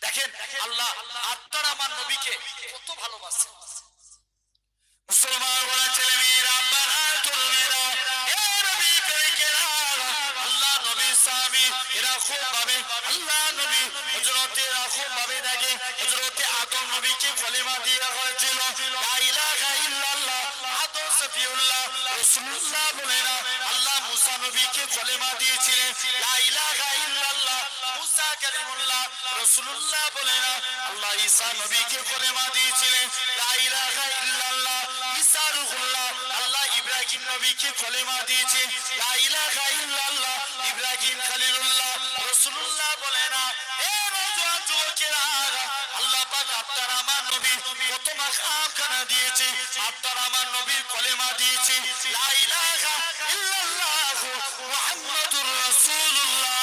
দেখেন আল্লাহ আপনার আমার নবীকে কত ভালোবাসে মুসলমান বলা ছেলে মেয়েরা আব্বারা তরুণেরা এ নবী করিকেরা আল্লাহ নবী সাহাবী এরা খুব ভাবে আল্লাহ নবী হযরতে রাসূল ভাবে দেখে হযরতে আদম নবীকে কলেমা দেওয়া হয়েছিল লা ইলাহা ইল্লাল্লাহ আদম সফিউল্লাহ রাসূলুল্লাহ বলে না আল্লাহ মুসা নবীকে কলেমা দিয়েছিলেন লা ইলাহা ইল্লাল্লাহ মুসা কালিমুল্লাহ রাসূলুল্লাহ বলে না আল্লাহ ঈসা নবীকে কলেমা দিয়েছিলেন লা ইলাহা ইল্লাল্লাহ ঈসা রূহুল্লাহ আল্লাহ ইব্রাহিম নবীকে কলেমা দিয়েছে লা ইলাহা ইল্লাল্লাহ ইব্রাহিম খলিলুল্লাহ রাসূলুল্লাহ বলে না এ নওজোয়ান যুবকেরা আল্লাহ পাক আপনার আমার নবী কত মাকাম খানা দিয়েছে আপনার আমার নবীর কলেমা দিয়েছে লা ইলাহা ইল্লাল্লাহ মুহাম্মাদুর রাসূলুল্লাহ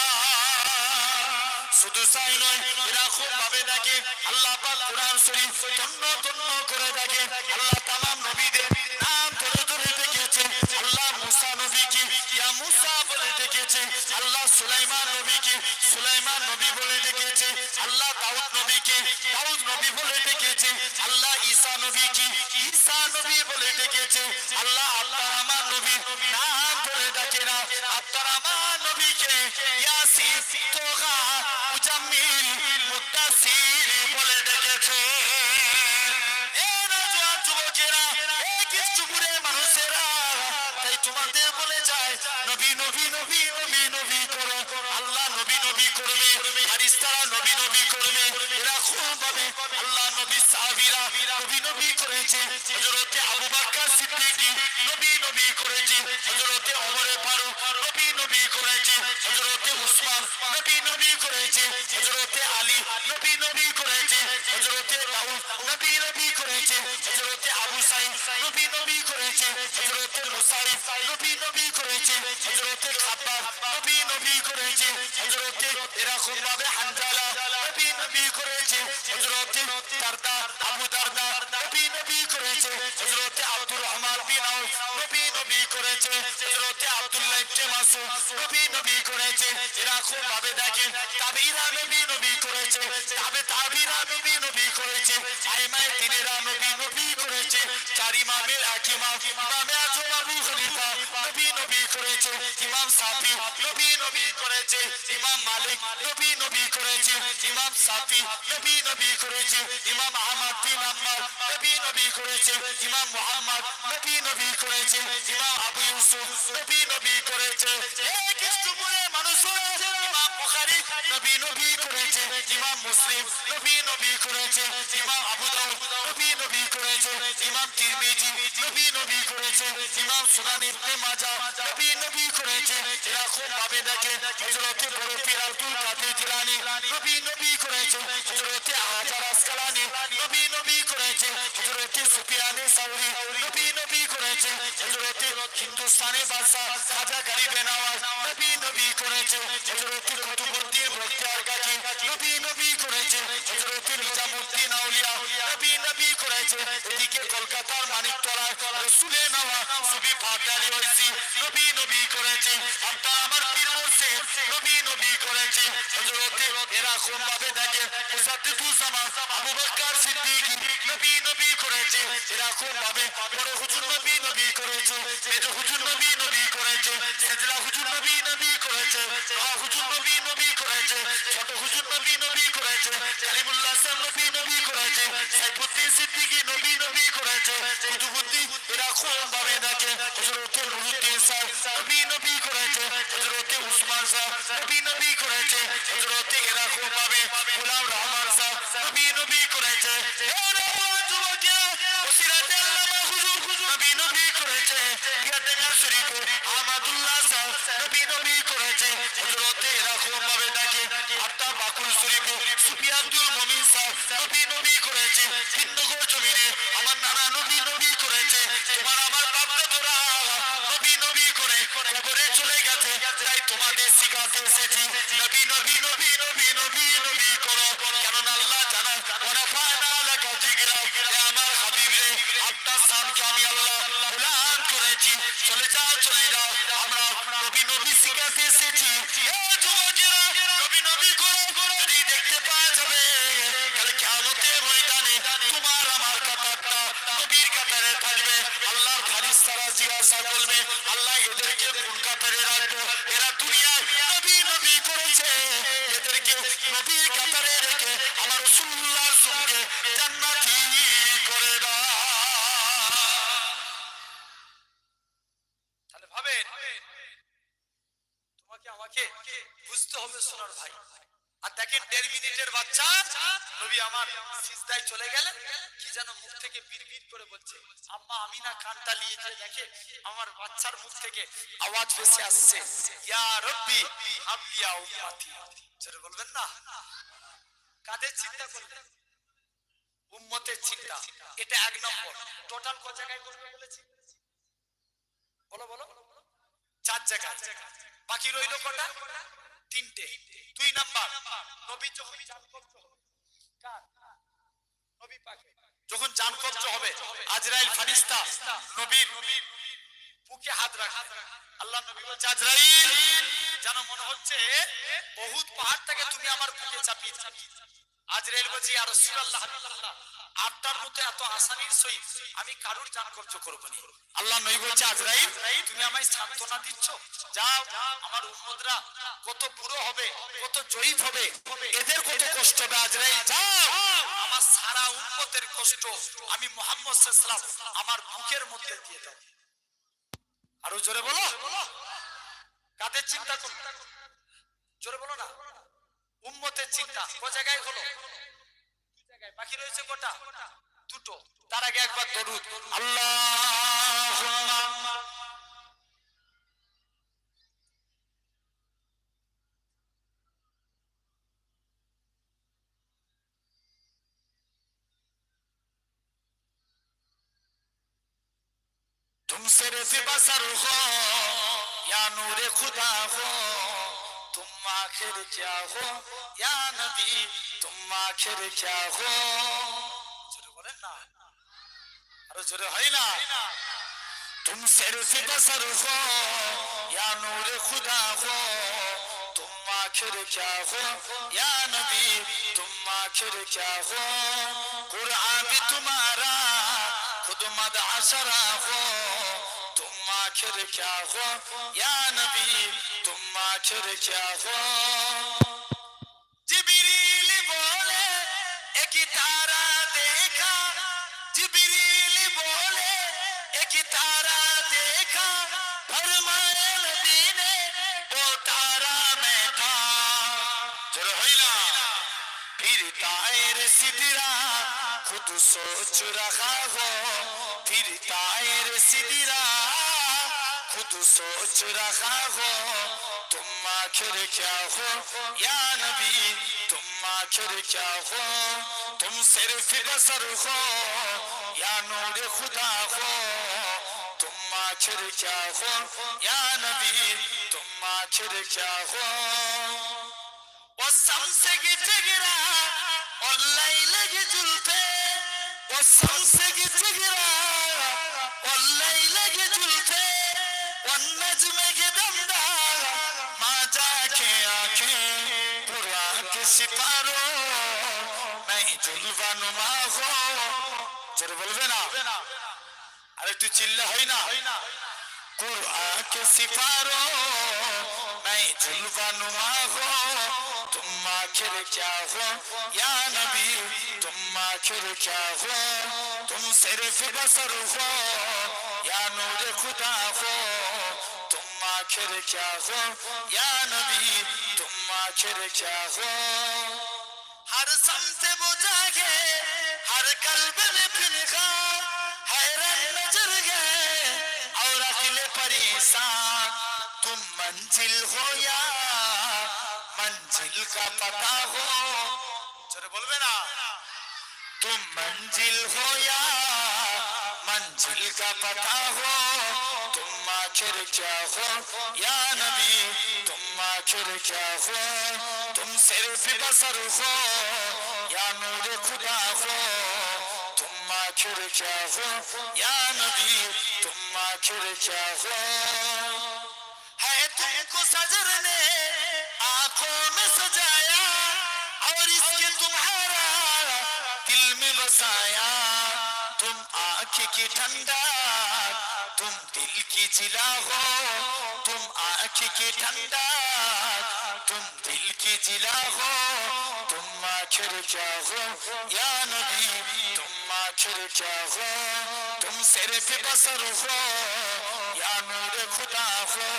শুধু তাই নয় এরা খুব ভাবে দেখে আল্লাহ পাক কোরআন শরীফ তন্ন তন্ন করে দেখে আল্লাহ তামাম নবীদের নাম ধরে ধরে ডেকেছে আল্লাহ মুসা নবীকে ইয়া মুসা বলে ডেকেছে আল্লাহ সুলাইমান নবীকে সুলাইমান নবী বলে ডেকেছে আল্লাহ দাউদ নবীকে দাউদ নবী বলে ডেকেছে আল্লাহ ঈসা নবীকে ঈসা নবী বলে ডেকেছে আল্লাহ আপনার আমার নবীর নাম ধরে ডাকে না আপনার আমার নবীকে ইয়াসিন তোহা মুজাম্মিল মুত্তাসির বলে ডেকেছে এ নওজোয়ান যুবকেরা এই কৃষ্ণপুরের মানুষেরা তাই তোমাদের বলে যায় নবী নবী নবী নবী নবী করো আল্লাহ নবী নবী করবে ফারিস্তারা নবী নবী করবে এরা খুব ভাবে আল্লাহ নবী সাহাবীরা নবী নবী করেছে হযরতে আবু বকর সিদ্দিক নবী নবী করেছে হযরতে ওমর ফারুক নবী নবী করেছে হযরতে উসমান নবী নবী করেছে হযরতে আলী নবী নবী করেছে হযরতে দাউদ নবী নবী করেছে হযরতে আবু সাঈদ নবী নবী করেছে হযরতে মুসাইব নবী নবী করেছে হযরতে খাব্বাব নবী নবী করেছে হযরতে এরকম ভাবে হানজালা নবী নবী করেছে হযরতে দারদা আবু দারদা নবী নবী করেছে হযরতে আব্দুর রহমান বিন আউফ নবী নবী করেছে হযরত আব্দুল্লাহ ইবনে মাসউদ নবী নবী করেছে। এরকম ভাবে দেখেন তাবিরা নবী নবী করেছে, তাবিরা নবী নবী করেছে, আইমায়ে দ্বীনেরা নবী নবী করেছে। চার ইমামের এক ইমাম ইমামে আযম আবু হানিফা নবী নবী করেছে, ইমাম শাফি নবী নবী করেছে, ইমাম মালিক নবী নবী করেছে, ইমাম শাফি নবী নবী করেছে, ইমাম আহমদ বিন হাম্বল নবী নবী করেছে, ইমাম মুহাম্মদ নবী নবী করেছে, ইমাম আবু ইউসুফ নবী নবী করেছে। এই খ্রিস্টপূর্ণে মানুষ হয়েছে। ইমাম বুখারী নবী নবী করেছে, ইমাম মুসলিম নবী নবী করেছে, ইমাম আবু দাউদ নবী নবী করেছে, ইমাম তিরমিজি নবী নবী করেছে, ইমাম সুনান ইবনে মাজাহ নবী নবী করেছে। এরকম ভাবে দেখে হযরত বড় পীর আব্দুল কাদের জিলানী নবী নবী করেছে, হযরত হাজার আসকালানী নবী নবী করেছে, হযরত সুফিয়ানে সাউরি নবী নবী করেছে, হযরত হিন্দুস্তানি বাদশাহ খাজা গরিবে নওয়াজ নবী নবী করেছে, হযরত কুতুবউদ্দিন বখতিয়ার কাজী নবী নবী করেছে, হযরত নিজামউদ্দিন আউলিয়া নবী নবী করেছে। এদিকে কলকাতার মানিকতলায় রাসূলে নওয়া সুফি পাটালি ওইসি নবী নবী করেছে। আপনার আমার পীর মুর্শিদ নবী নবী করেছে। হযরত এরকম ভাবে দেখে মুজাদ্দিদুল জামান আবু বকর সিদ্দিক নবী নবী করেছে। এরকম ভাবে বড় হুজুর নবী নবী করেছে, মেজ হুজুর নবী নবী করেছে, সেজলা হুজুর নবী নবী করেছে, হুজুর নবী নবী করেছে, ছোট হুজুর নবী নবী করেছে, কালিমুল্লাহ সাহেব নবী নবী করেছে, সাইফুদ্দিন সিদ্দিকী নবী নবী করেছে, কুতুবউদ্দিন এরকম ভাবে দেখে হযরত নুরুদ্দিন সাহেব নবী নবী করেছে, হযরত উসমান সাহেব নবী নবী করেছে, হযরত এরকম ভাবে গোলাম রহমান সাহেব নবী নবী করেছে। নবী নবী করেছে, ইয়াতেঙ্গার শরীফ আহমদুল্লাহ সাহেব নবী নবী করেছে। হযরত এরকম ভাবে দেখে আপনার বাকুল শরীফ সুফি আব্দুল মুমিন সাহেব নবী নবী করেছে। তিননগর জমিনে আমার নানা নবী নবী করেছে। তোমার আমার বাপ দাদুরা নবী নবী করে কবরে চলে গেছে, তাই তোমাদের শিখাতে এসেছি নবী নবী নবী নবী নবী নবী করো, কেননা আল্লাহ জানায় ওয়া ফানা লাকা যিকরা, হে আমার হাবিব রে আপনার শানকে আমি আল্লাহ বুলন্দ করেছি। চলে যাও চলে যাও, আমরা নবী নবী শিখাতে এসেছি। এই যুবকেরা নবী নবী করো, যদি দেখতে পাওয়া যাবে কাল কিয়ামতের ময়দানে তোমার আমার কাতারটা নবীর কাতারে থাকবে। আল্লাহর ফেরেশতারা জিজ্ঞাসা করবে, আল্লাহ এদেরকে কোন কাতারে রাখবো? এরা দুনিয়ায় নবী নবী করেছে, এদেরকে নবীর কাতারে রেখে আমার রাসূলুল্লাহর সঙ্গে জান্নাতি করে দাও। তাহলে ভাবেন তোমাকে আমাকে বুঝতে হবে সোনার ভাই। আর দেখেন 1.5 মিনিটের বাচ্চা নবী আমার সিজদায় চলে গেলেন, কি যেন মুখ থেকে বিড়বিড় করে বলছে। আম্মা আমিনা কানটা নিয়ে যে দেখে আমার বাচ্চার মুখ থেকে আওয়াজ ভেসে আসছে, ইয়া রাব্বি হাবলি ইয়া উম্মতি। জোরে বলবেন না? কাদের চিন্তা করবেন? উম্মতের চিন্তা। এটা 1 নম্বর। টোটাল কত জায়গায় করবে বলেছি? বলো বলো। 4 জায়গায়। বাকি রইল কটা? 3টে। 2 নাম্বার, নবী যখন জান কবজ হবে, কার? নবী পাকে যখন জান কবজ হবে, আজরাইল ফেরেশতা নবীর বুকে হাত রাখে। আল্লাহ নবী বলছে, আজরাইল জানো মনে হচ্ছে বহুত পাহাড় থেকে তুমি আমার বুকে চাপিয়ে দিয়েছো। আজরাইল বলছে, ইয়া রাসূলুল্লাহ হাবিবাল্লাহ, আপনার মতো এত আসানির সহিত আমি কারুর জান কবজ করব না। আল্লাহ নবী বলছে, আজরাইল তুমি আমায় সান্তনা দিচ্ছ? যাও, আমার উম্মতরা কত পুরো হবে, কত জয়ীফ হবে, এদের কত কষ্ট হবে, আজরাইল যাও আমার সারা উম্মতের কষ্ট আমি মুহাম্মদ সাল্লাল্লাহু আলাইহি ওয়াসাল্লাম আমার বুকের মধ্যে দিয়ে দাও। আরো জোরে বলো। কাদের চিন্তা করো? জোরে বলো না। উম্মতের চিন্তা। কোন জায়গায় হলো? 2 জায়গায়। বাকি রয়েছে কটা? 2টো। তার আগে একবার দরুদ। আল্লাহুম্মা तुमसे रेफ़े बसर हो या नूरे खुदा हो, तुम आखिर क्या हो या नबी, तुम आखिर क्या हो। জোরে বলেন না, আরো জোরে হয় না। तुम सिर्फ बसर हो या नूर खुदा हो, तुम आखिर क्या हो या नबी, तुम आखिर क्या हो। कुरान भी तुम्हारा खुद मदअशरा हो, तुम आखिर क्या हो या नबी, तुम आखिर क्या हो। जिब्रील बोले एक तारा देखा, जिब्रील बोले एक तारा देखा, फरमाए नबी ने वो तारा मैं था। जरा होइला फिर तायर सिदरा खुद सोच रहा हो, फिर तायर सिदरा खुद सोच रहा हो, तुम आखिर क्या हो या नबी, तुम आखिर क्या हो। तुम सिर्फ बसर हो या नूर खुदा हो, तुम आखिर क्या हो या नबी, तुम आखिर क्या हो। والشمس تجرى والليل يجلبه، والشمس تجرى والليل يجلبه، والنجم يدمدا ما جاك आंखें पूरा के सितारों मैं जुल्वा नुमा हो। जरा बोलबे ना अरे तू चिल्ला है ना। कुरान के सितारों मैं जुल्वा नुमा हो, तुम आखिर क्या हो या नबी, तुम आखिर क्या हो। तुम सिर्फ बसर हो या नूर खुदा हो, तुम आखिर क्या हो या नबी, तुम आखिर क्या हो। हर समते बुझा के हर कल्ब में फिनखा, हैरान नजर गए और अकेले परेशान। तुम मंजिल हो या मंजिल का पता हो। चलो बोलबे ना तुम मंजिल हो या मंजिल का पता हो, तुम आखिर क्या हो या नबी, तुम आखिर क्या हो। तुम सिर्फ बसर हो या नूर खुदा हो, तुम आखिर क्या हो या नबी, तुम आखिर क्या हो। है तुमको सजर ने आंखों में सजाया और इसके तुम्हारा दिल में बसाया। तुम आँख की ठंडा तुम दिल की जिला हो, तुम आँख की ठंडा तुम दिल की जिला हो। तुम आखिर क्या हो या नबी, तुम आखिर क्या हो। तुम सिर्फ बसर हो या नूर खुदा हो,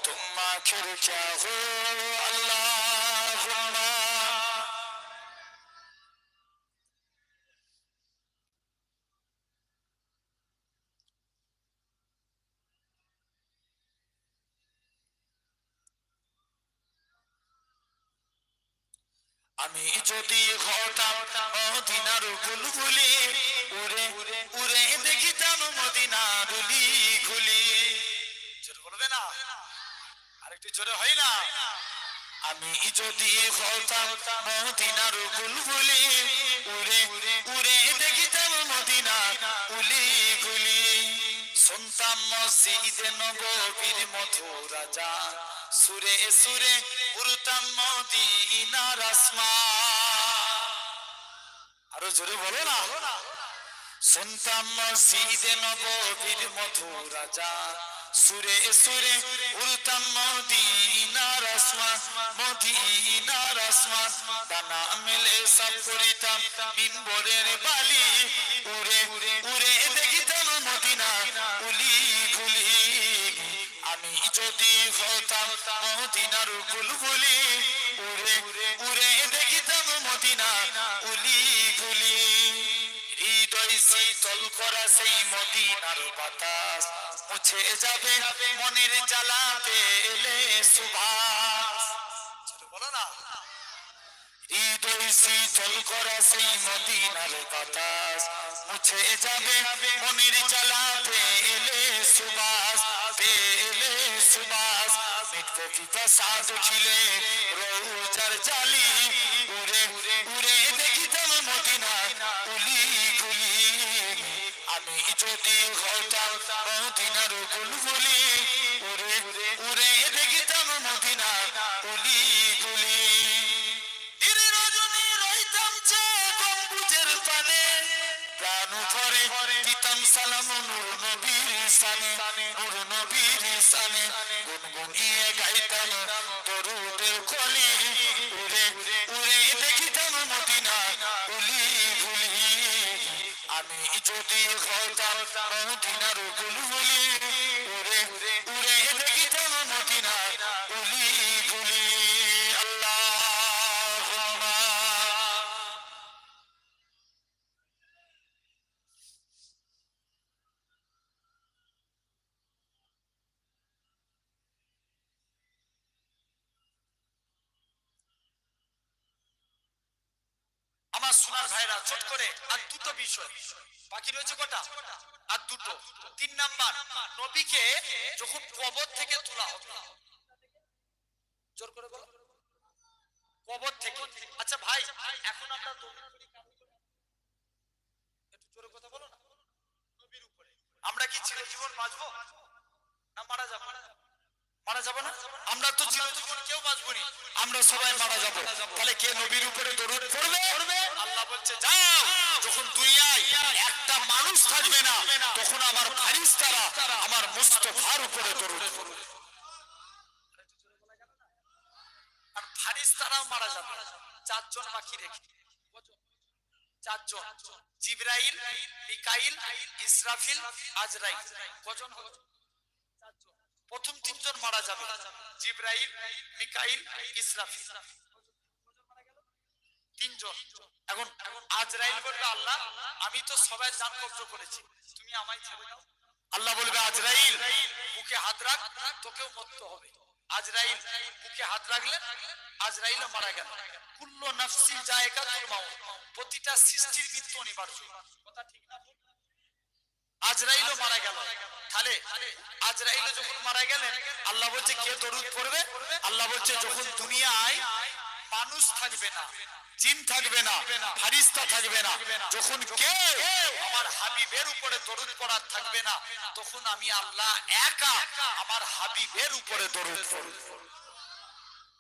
तुम आखिर क्या हो। अल्लाहुम्मा আমি যদি হতাম মদিনার বুলবুলি, উড়ে উড়ে দেখিতাম মদিনার ধুলি ঘুলি। জোরে বলবে না আরেকটু জোরে হয় না। আমি যদি হতাম মদিনার বুলবুলি, উড়ে উড়ে দেখিতাম মদিনা উলি গুলি। শুনতাম মসজিদে নববীর মধুর আযান, সুরে সুরে উড়তাম মদিনার আসমান। আরো জোরে বলো না। শুনতাম মসজিদে নববীর মধুর আযান, সুরে সুরে উড়তাম মদিনার আসমান, মদিনার আসমান। ডানা মেলে সব করিতাম মিম্বরের বালি, উড়ে উড়ে দেখিতাম মদিনা উলি গুলি। আমি যদি হতাম মদিনার বুলবুলি, উড়ে উড়ে দেখিতাম মদিনা উলি গুলি। হৃদয় শীতল করা সেই মদিনার বাতাস, মুছে যাবে মনের জ্বালা পেলে সুবাস। বলো না হৃদয় শীতল করা সেই মদিনার বাতাস, মুছে যাবে মনের জ্বালা পেলে সুবাস, পেলে সুবাস। মিটবে পিপাসা দেখিলে রৌজার জালি, উড়ে উড়ে দেখিতাম মদিনা উলি গুলি। আমি যদি হতাম মদিনার বুলবুলি উড়ে উড়ে দেখিতাম মদিনা উলি গুলি দিনে রজনী রইতাম যে গম্বুজের পানে প্রাণ ভরে দিতাম সালাম নূর নবীর শানে নূর নবীর শানে গুনগুনিয়ে গাইতাম দরুদের কলি উড়ে উড়ে দেখিতাম মদিনা উলি গুলি আমি যদি হতাম মদিনার বুলবুলি উড়ে উড়ে দেখিতাম মদিনা উলি গুলি আল্লাহুম্মা আমার সোনার ভাইরা চট করে আর দুটো বিষয় বাকি রয়েছে কটা আর দুটো তিন নাম্বার নবীকে যখন কবর থেকে তোলা হবে জোর করে বলো কবর থেকে আচ্ছা ভাই এখন আমরা একটু জোরে কথা বলো না নবীর উপরে আমরা কি চিরজীবন বাঁচবো না মারা যাবো মারা যাবো না আমরা তো চিরজীবন কেউ বাঁচবো না আমরা সবাই মারা যাবো তাহলে কে নবীর উপরে দরুদ পড়বে আল্লাহ বলছে যাও যখন দুনিয়ায় একটা মানুষ থাকবে না তখন আমার ফেরেশতারা আমার মুস্তাফার উপরে দরুদ পড়বে আর ফেরেশতারাও মারা যাবে চারজন বাকি রেখে চারজন জিবরাইল মিকাইল ইসরাফিল আজরাইল কজন হলো চারজন প্রথম তিনজন মারা যাবে জিবরাইল মিকাইল ইসরাফিল তিনজন এখন আজরাইল বলবে আল্লাহ আমি তো সবাই জান কবজ করেছি তুমি আমায় ছেড়ে দাও আল্লাহ বলবে আজরাইল বুকে হাত রাখ তোকেও মরতে হবে আজরাইল বুকে হাত রাখলে আজরাইলও মারা গেল কুল্লু নাফসিন যায়কাতুল মাউত প্রতিটা সৃষ্টির মৃত্যু অনিবার্য কথা ঠিক না আজরাইলও মারা গেল তাহলে আজরাইল যখন মারা গেলেন আল্লাহ বলছে কে দরুদ পড়বে আল্লাহ বলছে যখন দুনিয়ায় মানুষ থাকবে না জিন থাকবে না ফেরেশতা থাকবে না যখন কেউ আমার হাবিবের উপরে দরুদ পড়ার থাকবে না তখন আমি আল্লাহ একা আমার হাবিবের উপরে দরুদ পড়ব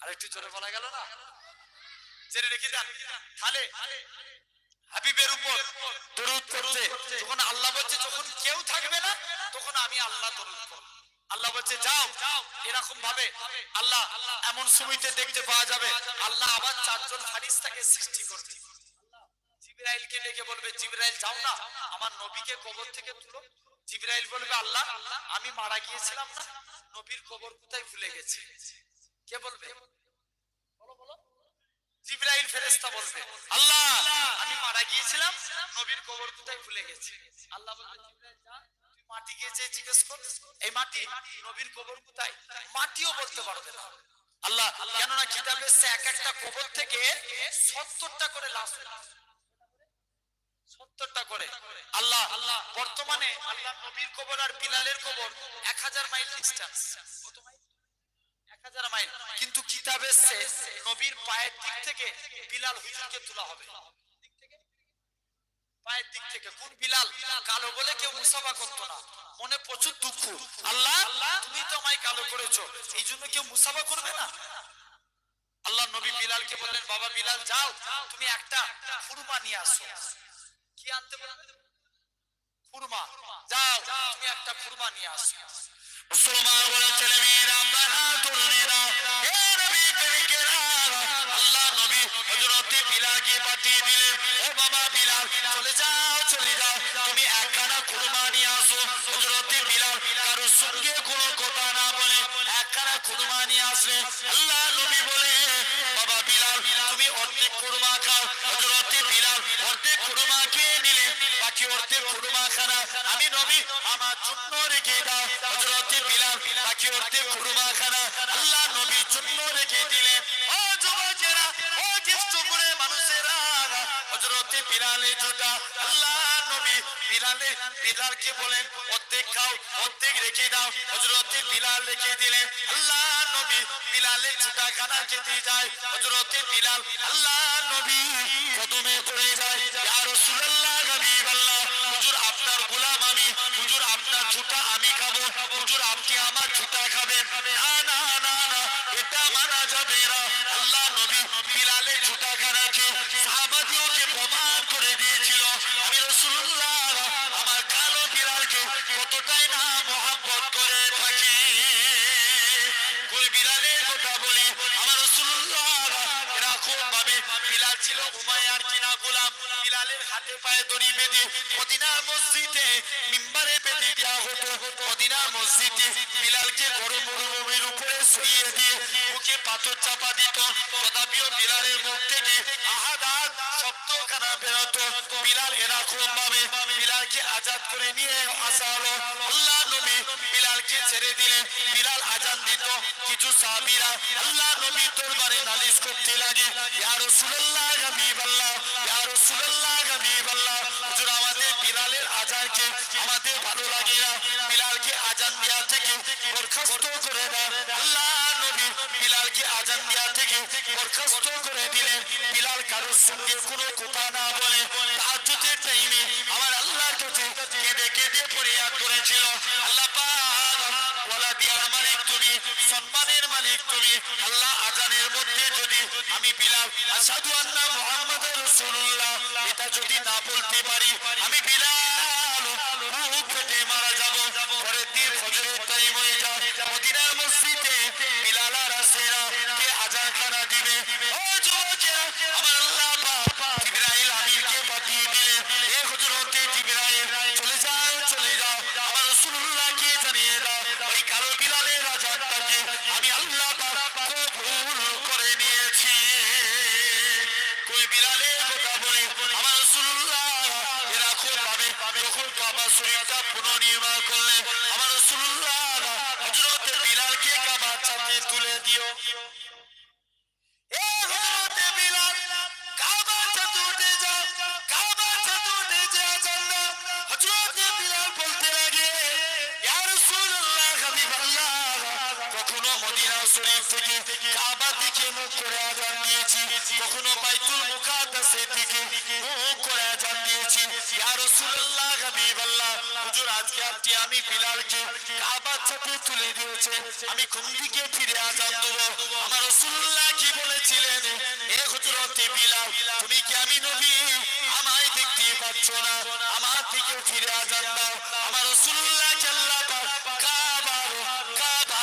আরেকটু জোরে বলা গেল না জেনে রেখে দেন তাহলে হাবিবের উপর দরুদ পড়তে যখন আল্লাহ বলছে যখন কেউ থাকবে না তখন আমি আল্লাহ দরুদ পড়ব আল্লাহ বলছে যাও এরকম ভাবে আল্লাহ এমন সময়তে দেখতে পাওয়া যাবে আল্লাহ আবার চারজন ফেরেশতাকে সৃষ্টি করবে জিবরাইলকে ডেকে বলবে জিবরাইল যাও না আমার নবীকে কবর থেকে তুলো জিবরাইল বলবে আল্লাহ আমি মারা গিয়েছিলাম না নবীর কবর কোথায় ভুলে গেছি কে বলবে বলো বলো জিবরাইল ফেরেশতা বলবে আল্লাহ আমি মারা গিয়েছিলাম নবীর কবর কোথায় ভুলে গেছি আল্লাহ বলবে জিবরাইল যা তুই মাটি গিয়েছে জিজ্ঞেস কর এই মাটি নবীর কবর কোথায় মাটিও বলতে পারবে না আল্লাহ কেননা কিতাবে সে এক একটা কবর থেকে 70টা করে লাশ 70টা করে আল্লাহ বর্তমানে আল্লাহ নবীর কবর আর বিলালের কবর 1000 মাইল ডিসটেন্স কত মাইল 1000 মাইল কিন্তু কিতাবে সে নবীর পায়ের দিক থেকে বিলাল হুজুরকে তোলা হবে পায়ের দিক থেকে কোন বিলাল কালো বলে কেউ মুসাফা করতো না মনে প্রচুর দুঃখ আল্লাহ তুমি তো আমায় কালো করেছো এইজন্য কেউ মুসাফা করবে না আল্লাহ নবী বিলালকে বললেন বাবা বিলাল যাও তুমি একটা খুরমা নিয়ে আসো কি আনতে বললেন খুরমা যাও তুমি একটা খুরমা নিয়ে আসো মুসলমান বলে ছেলে মেয়েরা বাবা তরুণেরা হে নবী প্রেমিকেরা আল্লাহ নবী হযরত বিলালকে পাঠিয়ে দিলেন ও বাবা বিলাল চলে যাও তুমি একখানা খুরমা নিয়ে আসো হযরত বিলাল কারোর সঙ্গে কোনো কথা না বলে একখানা খুরমা নিয়ে আসলেন আল্লাহ নবী বলে বাবা বিলাল তুমি অর্ধেক খুরমা খাও হযরত বিলাল অর্ধেক খুরমা খেয়ে নিলেন বাকি অর্ধেক খুরমা খানা আমি নবী আমার জন্য রেখে দাও হযরত বিলাল বাকি অর্ধেক খুরমা খানা আল্লাহ নবীর জন্য রেখে দিলেন ও যুবকেরা ও জ্যেষ্ঠপুরে মানুষেরা হযরত বিলালের জুতা আল্লাহ নবী বিলালকে বলেন অর্ধেক খাও অর্ধেক রেখে দাও হযরত বিলাল রেখে দিলেন আল্লাহ নবী বিলালের ছুটাখানা খেতে যায় হযরতে বিলাল আল্লাহ নবী কদমে পড়ে যায় ইয়া রাসূলুল্লাহ হাবিবাল্লাহ হুজুর আপনার গোলাম আমি হুজুর আপনার ছুটা আমি খাবো হুজুর আপনি আমার ছুটা খাবেন না না না না এটা মানা যাবে না আল্লাহ নবী বিলালের ছুটাখানাকে সাহাবাদিওকে প্রমাণ করে দিয়েছিল আমি রাসূলুল্লাহ আমার কালো বিলালকে কতটাই না মহব্বত করে থাকি কোন বিলালের কথা বলি আমার রাসূলুল্লাহ এরকম ভাবে বিলাল ছিল উমাইয়ার কিনা গোলাম বিলালের হাতে পায়ে দড়ি বেঁধে মদিনার মসজিদে মিম্বারে বেঁধে দেওয়া হতো মদিনার মসজিদে বিলালকে গরম মরুভূমির উপরে শুইয়ে দিয়ে মুখে পাথর চাপা দিত তথাপিও বিলালের মুখ থেকে আহাদ শব্দখানা বেরোতো বিলাল এরকম ভাবে বিলালকে আজাদ করে নিয়ে আসা হলো আল্লাহ নবী বিলালকে ছেড়ে দিলেন বিলাল আজান দিত কিছু সাহাবীরা আল্লাহ নবী দরবারে নালিশ করতে লাগে ইয়া রাসূলুল্লাহ হাবিবাল্লাহ ইয়া রাসূলুল্লাহ হাবিবাল্লাহ হুজুর আমাদের বিলালের আজানকে আমাদের ভালো লাগে না বিলালকে আজান দেওয়া থেকে বরখাস্ত করে দাও আল্লাহ নবী বিলালকে আজান দেওয়া থেকে বরখাস্ত করে দিলেন বিলাল কারোর সঙ্গে কোনো কথা না বলে তাহাজ্জুদের টাইমে আমার আল্লাহর কাছে কেঁদে কেঁদে ফরিয়াদ করেছিল আল্লাহ পাক ওয়ালা দিয়ার মালিক তুমি সম্মানের মালিক তুমি আল্লাহ আজানের মধ্যে যদি আমি বিলাল আশহাদু আন্না মুহাম্মাদুর রাসূলুল্লাহ এটা যদি না বলতে পারি আমি বিলাল মুখ ফেটে মারা যাব পরের দিন ফজরের টাইম হয়ে যায় মদিনার মসজিদে বিলাল আর আসে না কে আজান খানা দিবে ও যুবকেরা আমার আল্লাহ পাক জিবরাইল আমিরকে পাঠিয়ে দিলেন এ হযরতে জিবরাইল চলে যাও আমার রাসূলুল্লাহকে জানিয়ে দাও ওই কালো বিলালের আজানটাকে আমি আল্লাহ পাক কবুল করে নিয়েছি কই বিলালের কথা বলে আমার রাসূলুল্লাহ এরকম ভাবে যখন কাবা শরীফটা পুনর্নির্মাণ করলেন আমার রাসূলুল্লাহ হযরতে বিলালকে কাবার সাথে তুলে দিও এ হযরতে বিলাল কাবার সাথে উঠে যাও কাবার সাথে উঠে যাও জান্নাত হযরতে বিলাল বলতে লাগে ইয়া রাসূলুল্লাহ হাবিবাল্লাহ কখনো মদিনা শরীফ থেকে কাবা থেকে মুখ করে আজান দিয়েছি কখনো বাইতুল মুকাদ্দাসের দিকে মুখ করে আজান দিয়েছি ইয়া রাসূলুল্লাহ হাবিবাল্লাহ হুজুর আজকে আপনি আমি বিলালকে কাবার সাথে তুলে দিয়েছে আমি কোন দিকে ফিরে আজান দেব আমার রাসূলুল্লাহ কি বলেছিলেন এ হযরতে বিলাল তুমি কি আমি নবী আমায় দেখতে পাচ্ছ না আমার দিকে ফিরে আজান দাও আমার রাসূলুল্লাহকে আল্লাহ পাক কাবা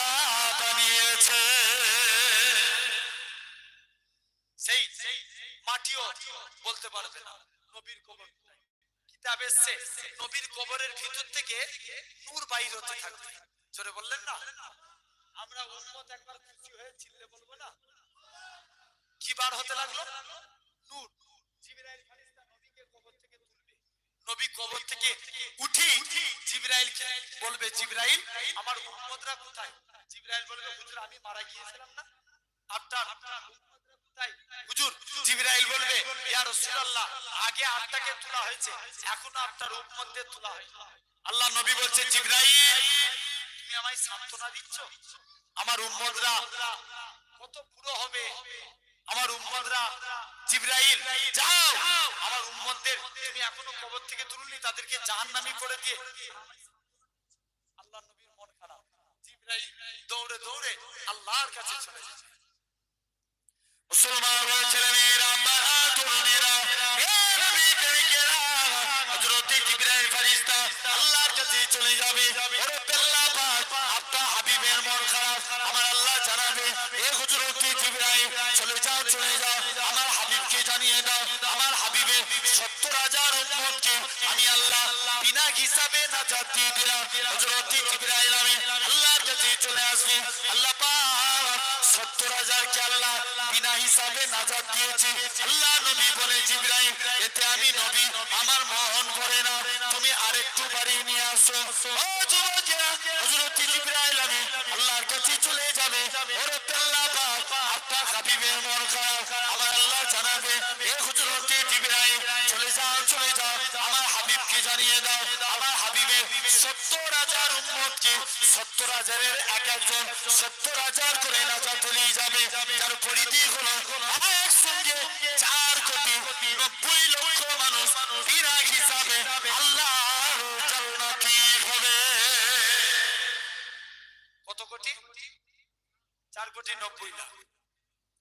বানিয়েছে সেই মাটিও বলতে পারবে না নবীর কবর কিতাব এসেছে নবীর কবরের ভিতর থেকে নূর বাইর হতে থাকবে জোরে বললেন না আমরা উম্মত একবার খুশি হয়ে চিল্লে বলবো না কি বার হতে লাগলো নূর জিবরাইল ফেরেশতা নবীকে কবর থেকে তুলবে নবী কবর থেকে উঠি জিবরাইলকে বলবে জিবরাইল আমার উম্মতরা কোথায় জিবরাইল বলবে হুজুর আমি মারা গিয়েছিলাম না আপনার উম্মতরা কোথায় হুজুর জিবরাইল বলবে ইয়া রাসূলুল্লাহ আগে আপনাকে তোলা হয়েছে এখন আপনার উম্মতদের তোলা হয় আল্লাহ নবী বলছে জিবরাইল তুমি আমায় সান্ত্বনা দিচ্ছ আমার উম্মতরা কত বুড়ো হবে আমার উম্মতরা জিবরাইল যাও আমার উম্মতদের তুমি এখনো কবর থেকে তুলনি তাদেরকে জাহান্নামী করে দিয়ে আল্লাহ নবীর মন খারাপ জিবরাইল দৌড়ে দৌড়ে আল্লাহর কাছে চলে যায় মুসলমান ছেলেমেয়েরা তরুণেরা হে নবী প্রেমিকেরা হযরতে জিবরাইল ফেরেশতা আল্লাহর কাছে চলে যাবে ওরে আল্লাহ পাক আপনার হাবিবের মন খারাপ আমার আল্লাহ জানাবে হে হযরতে জিবরাইল চলে যাও আমার হাবিবকে জানিয়ে দাও আমার হাবিবের ৭০,০০০ উম্মতকে আমি আল্লাহ বিনা হিসাবে নাজাত দিয়ে দিলাম হযরতে জিবরাইল আল্লাহর কাছে চলে আসবে আল্লাহ পাক ৭০,০০০ কে আল্লাহ বিনা হিসাবে নাজাত দিয়েছে আল্লাহ নবী বলে জিবরাইল এতে আমি নবী আমার মন ভরে না তুমি আরেকটু বাড়িয়ে নিয়ে আসো ও যুবকেরা হযরত জিবরাইল আল্লাহর কাছে চলে যাবে ওরে আল্লাহ পাক আপনার হাবিবের মন খারাপ আমার আল্লাহ জানাবে এ হযরত জিবরাইল চলে যাও আমার হাবিবকে জানিয়ে দাও আমার হাবিবের ৭০,০০০ উম্মতকে ৭০,০০০ হাজারের এক একজন 70,000 করে নাজাতুলি যাবে, যার পরিধি হলো একসঙ্গে 4,90,00,000 মানুষ বিনা হিসাবে আল্লাহর জান্নাতি হবে। কত কোটি? 4,90,00,000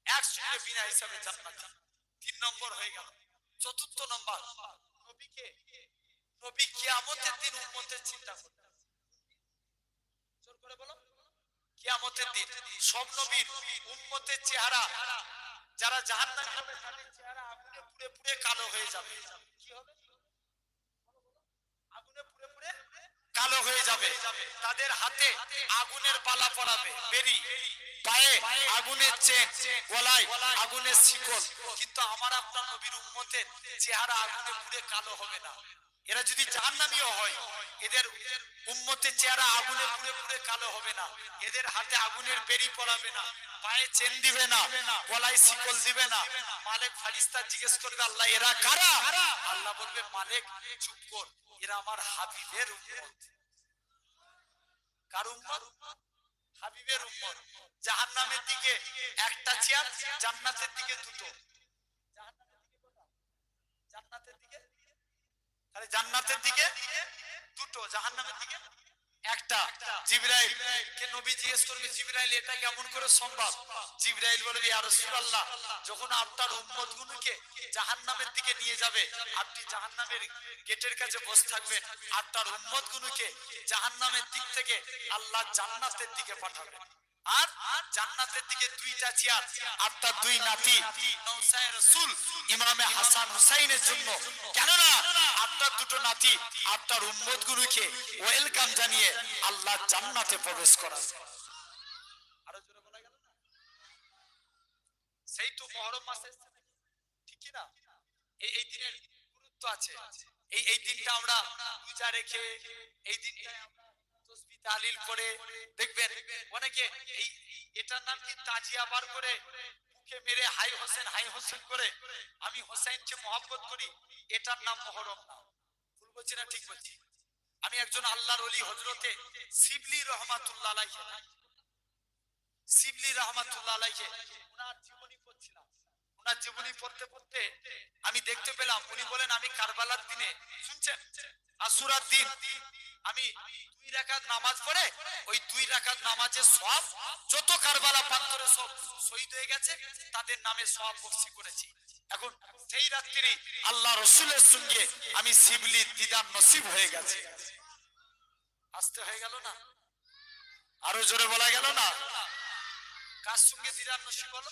একসঙ্গে বিনা হিসাবে জান্নাতি। 3 নম্বর হয়ে গেল। চতুর্থ নম্বর, নবীকে নবী কিয়ামতের দিন উম্মতের চিন্তা করবে। জোর করে বলো, কিয়ামতের দিন সব নবীর উম্মতের চেহারা, যারা জাহান্নামী হবে তাদের চেহারা আগুনে পুড়ে পুড়ে কালো হয়ে যাবে। কি হবে? আগুনে পুড়ে পুড়ে কালো হয়ে যাবে। তাদের হাতে আগুনের পালা পড়াবে, বেরি, পায়ে আগুনের চেন, গলায় আগুনের শিকল। কিন্তু আমার আপনার নবীর উম্মতের চেহারা আগুনে পুড়ে কালো হবে না। এরা যদি জাহান্নামীও হয়, এদের উম্মতের চেহারা আগুনে পুড়ে পুড়ে কালো হবে না। এদের হাতে আগুনের বেরি পড়াবে না, পায়ে চেন দিবে না, গলায় শিকল দিবে না। মালিক ফারিস্তা জিজ্ঞেস করবে, আল্লাহ এরা কারা? আল্লাহ বলবে, মালিক চুপ কর, এরা আমার হাবিবের উম্মত। কার উম্মত? হাবিবের উম্মত। জাহান্নামের দিকে একটা চেয়ার, জান্নাতের দিকে দুটো। জান্নাতের দিকে আরে জান্নাতের দিকে দুটো, জাহান্নামের দিকে একটা। জিবরাইল কে নবী জিজ্ঞেস করবে, জিবরাইল এটা কেমন করে সম্ভব? জিবরাইল বলবে, ইয়া রাসূলুল্লাহ, যখন আপনার উম্মতগুলোকে জাহান্নামের দিকে নিয়ে যাবে, আপনি জাহান্নামের গেটের কাছে বসে থাকবেন, আপনার উম্মতগুলোকে জাহান্নামের দিক থেকে আল্লাহ জান্নাতের দিকে পাঠাবেন। আর জান্নাতের দিকে দুইটা চেয়ার আপনার দুই নাতি নওসায়ে রাসূল ইমামে হাসান হুসাইনের জন্য। কেননা আপনার দুটো নাতি আপনার উম্মতগুলোকে ওয়েলকাম জানিয়ে আল্লাহ জান্নাতে প্রবেশ করাবে। আরো জোরে বলা গেল না? সেই তো মুহররম মাসে, ঠিক কি না? এই দিনের গুরুত্ব আছে। এই দিনটা আমরা পূজা রেখে, এই দিনটায় আমরা তাসবিহ তাহলিল করে, দেখবেন অনেকে এই এটার নাম কি তাজিয়া বার করে বুকে মেরে হাই হোসেন করে, আমি হোসেনকে মহব্বত করি, এটার নাম মুহররম না। ভুল বলছি না ঠিক বলছি? আমি একজন আল্লাহর ওলি হযরতে শিবলি রহমাতুল্লাহ আলাইহি, শিবলি রহমাতুল্লাহ আলাইহি ওনার জীবনী পড়ছিলাম। ওনার জীবনী পড়তে পড়তে আমি দেখতে পেলাম, উনি বলেন, আমি কারবালার দিনে, শুনছেন, আশুরার দিন আমি 2 রাকাত নামাজ পড়ে, ওই 2 রাকাত নামাজের সওয়াব যত কারবালা প্রান্তরে সব শহীদ হয়ে গেছে তাদের নামে সওয়াব বখশি করেছি। এখন সেই রাত্রি আল্লাহ রাসূলের সঙ্গে আমি শিবলির দিদার নসিব হয়ে গেছে। আসতে হয়ে গেল না? আরো জোরে বলা গেল না? কার সঙ্গে দিদার নসিব হলো?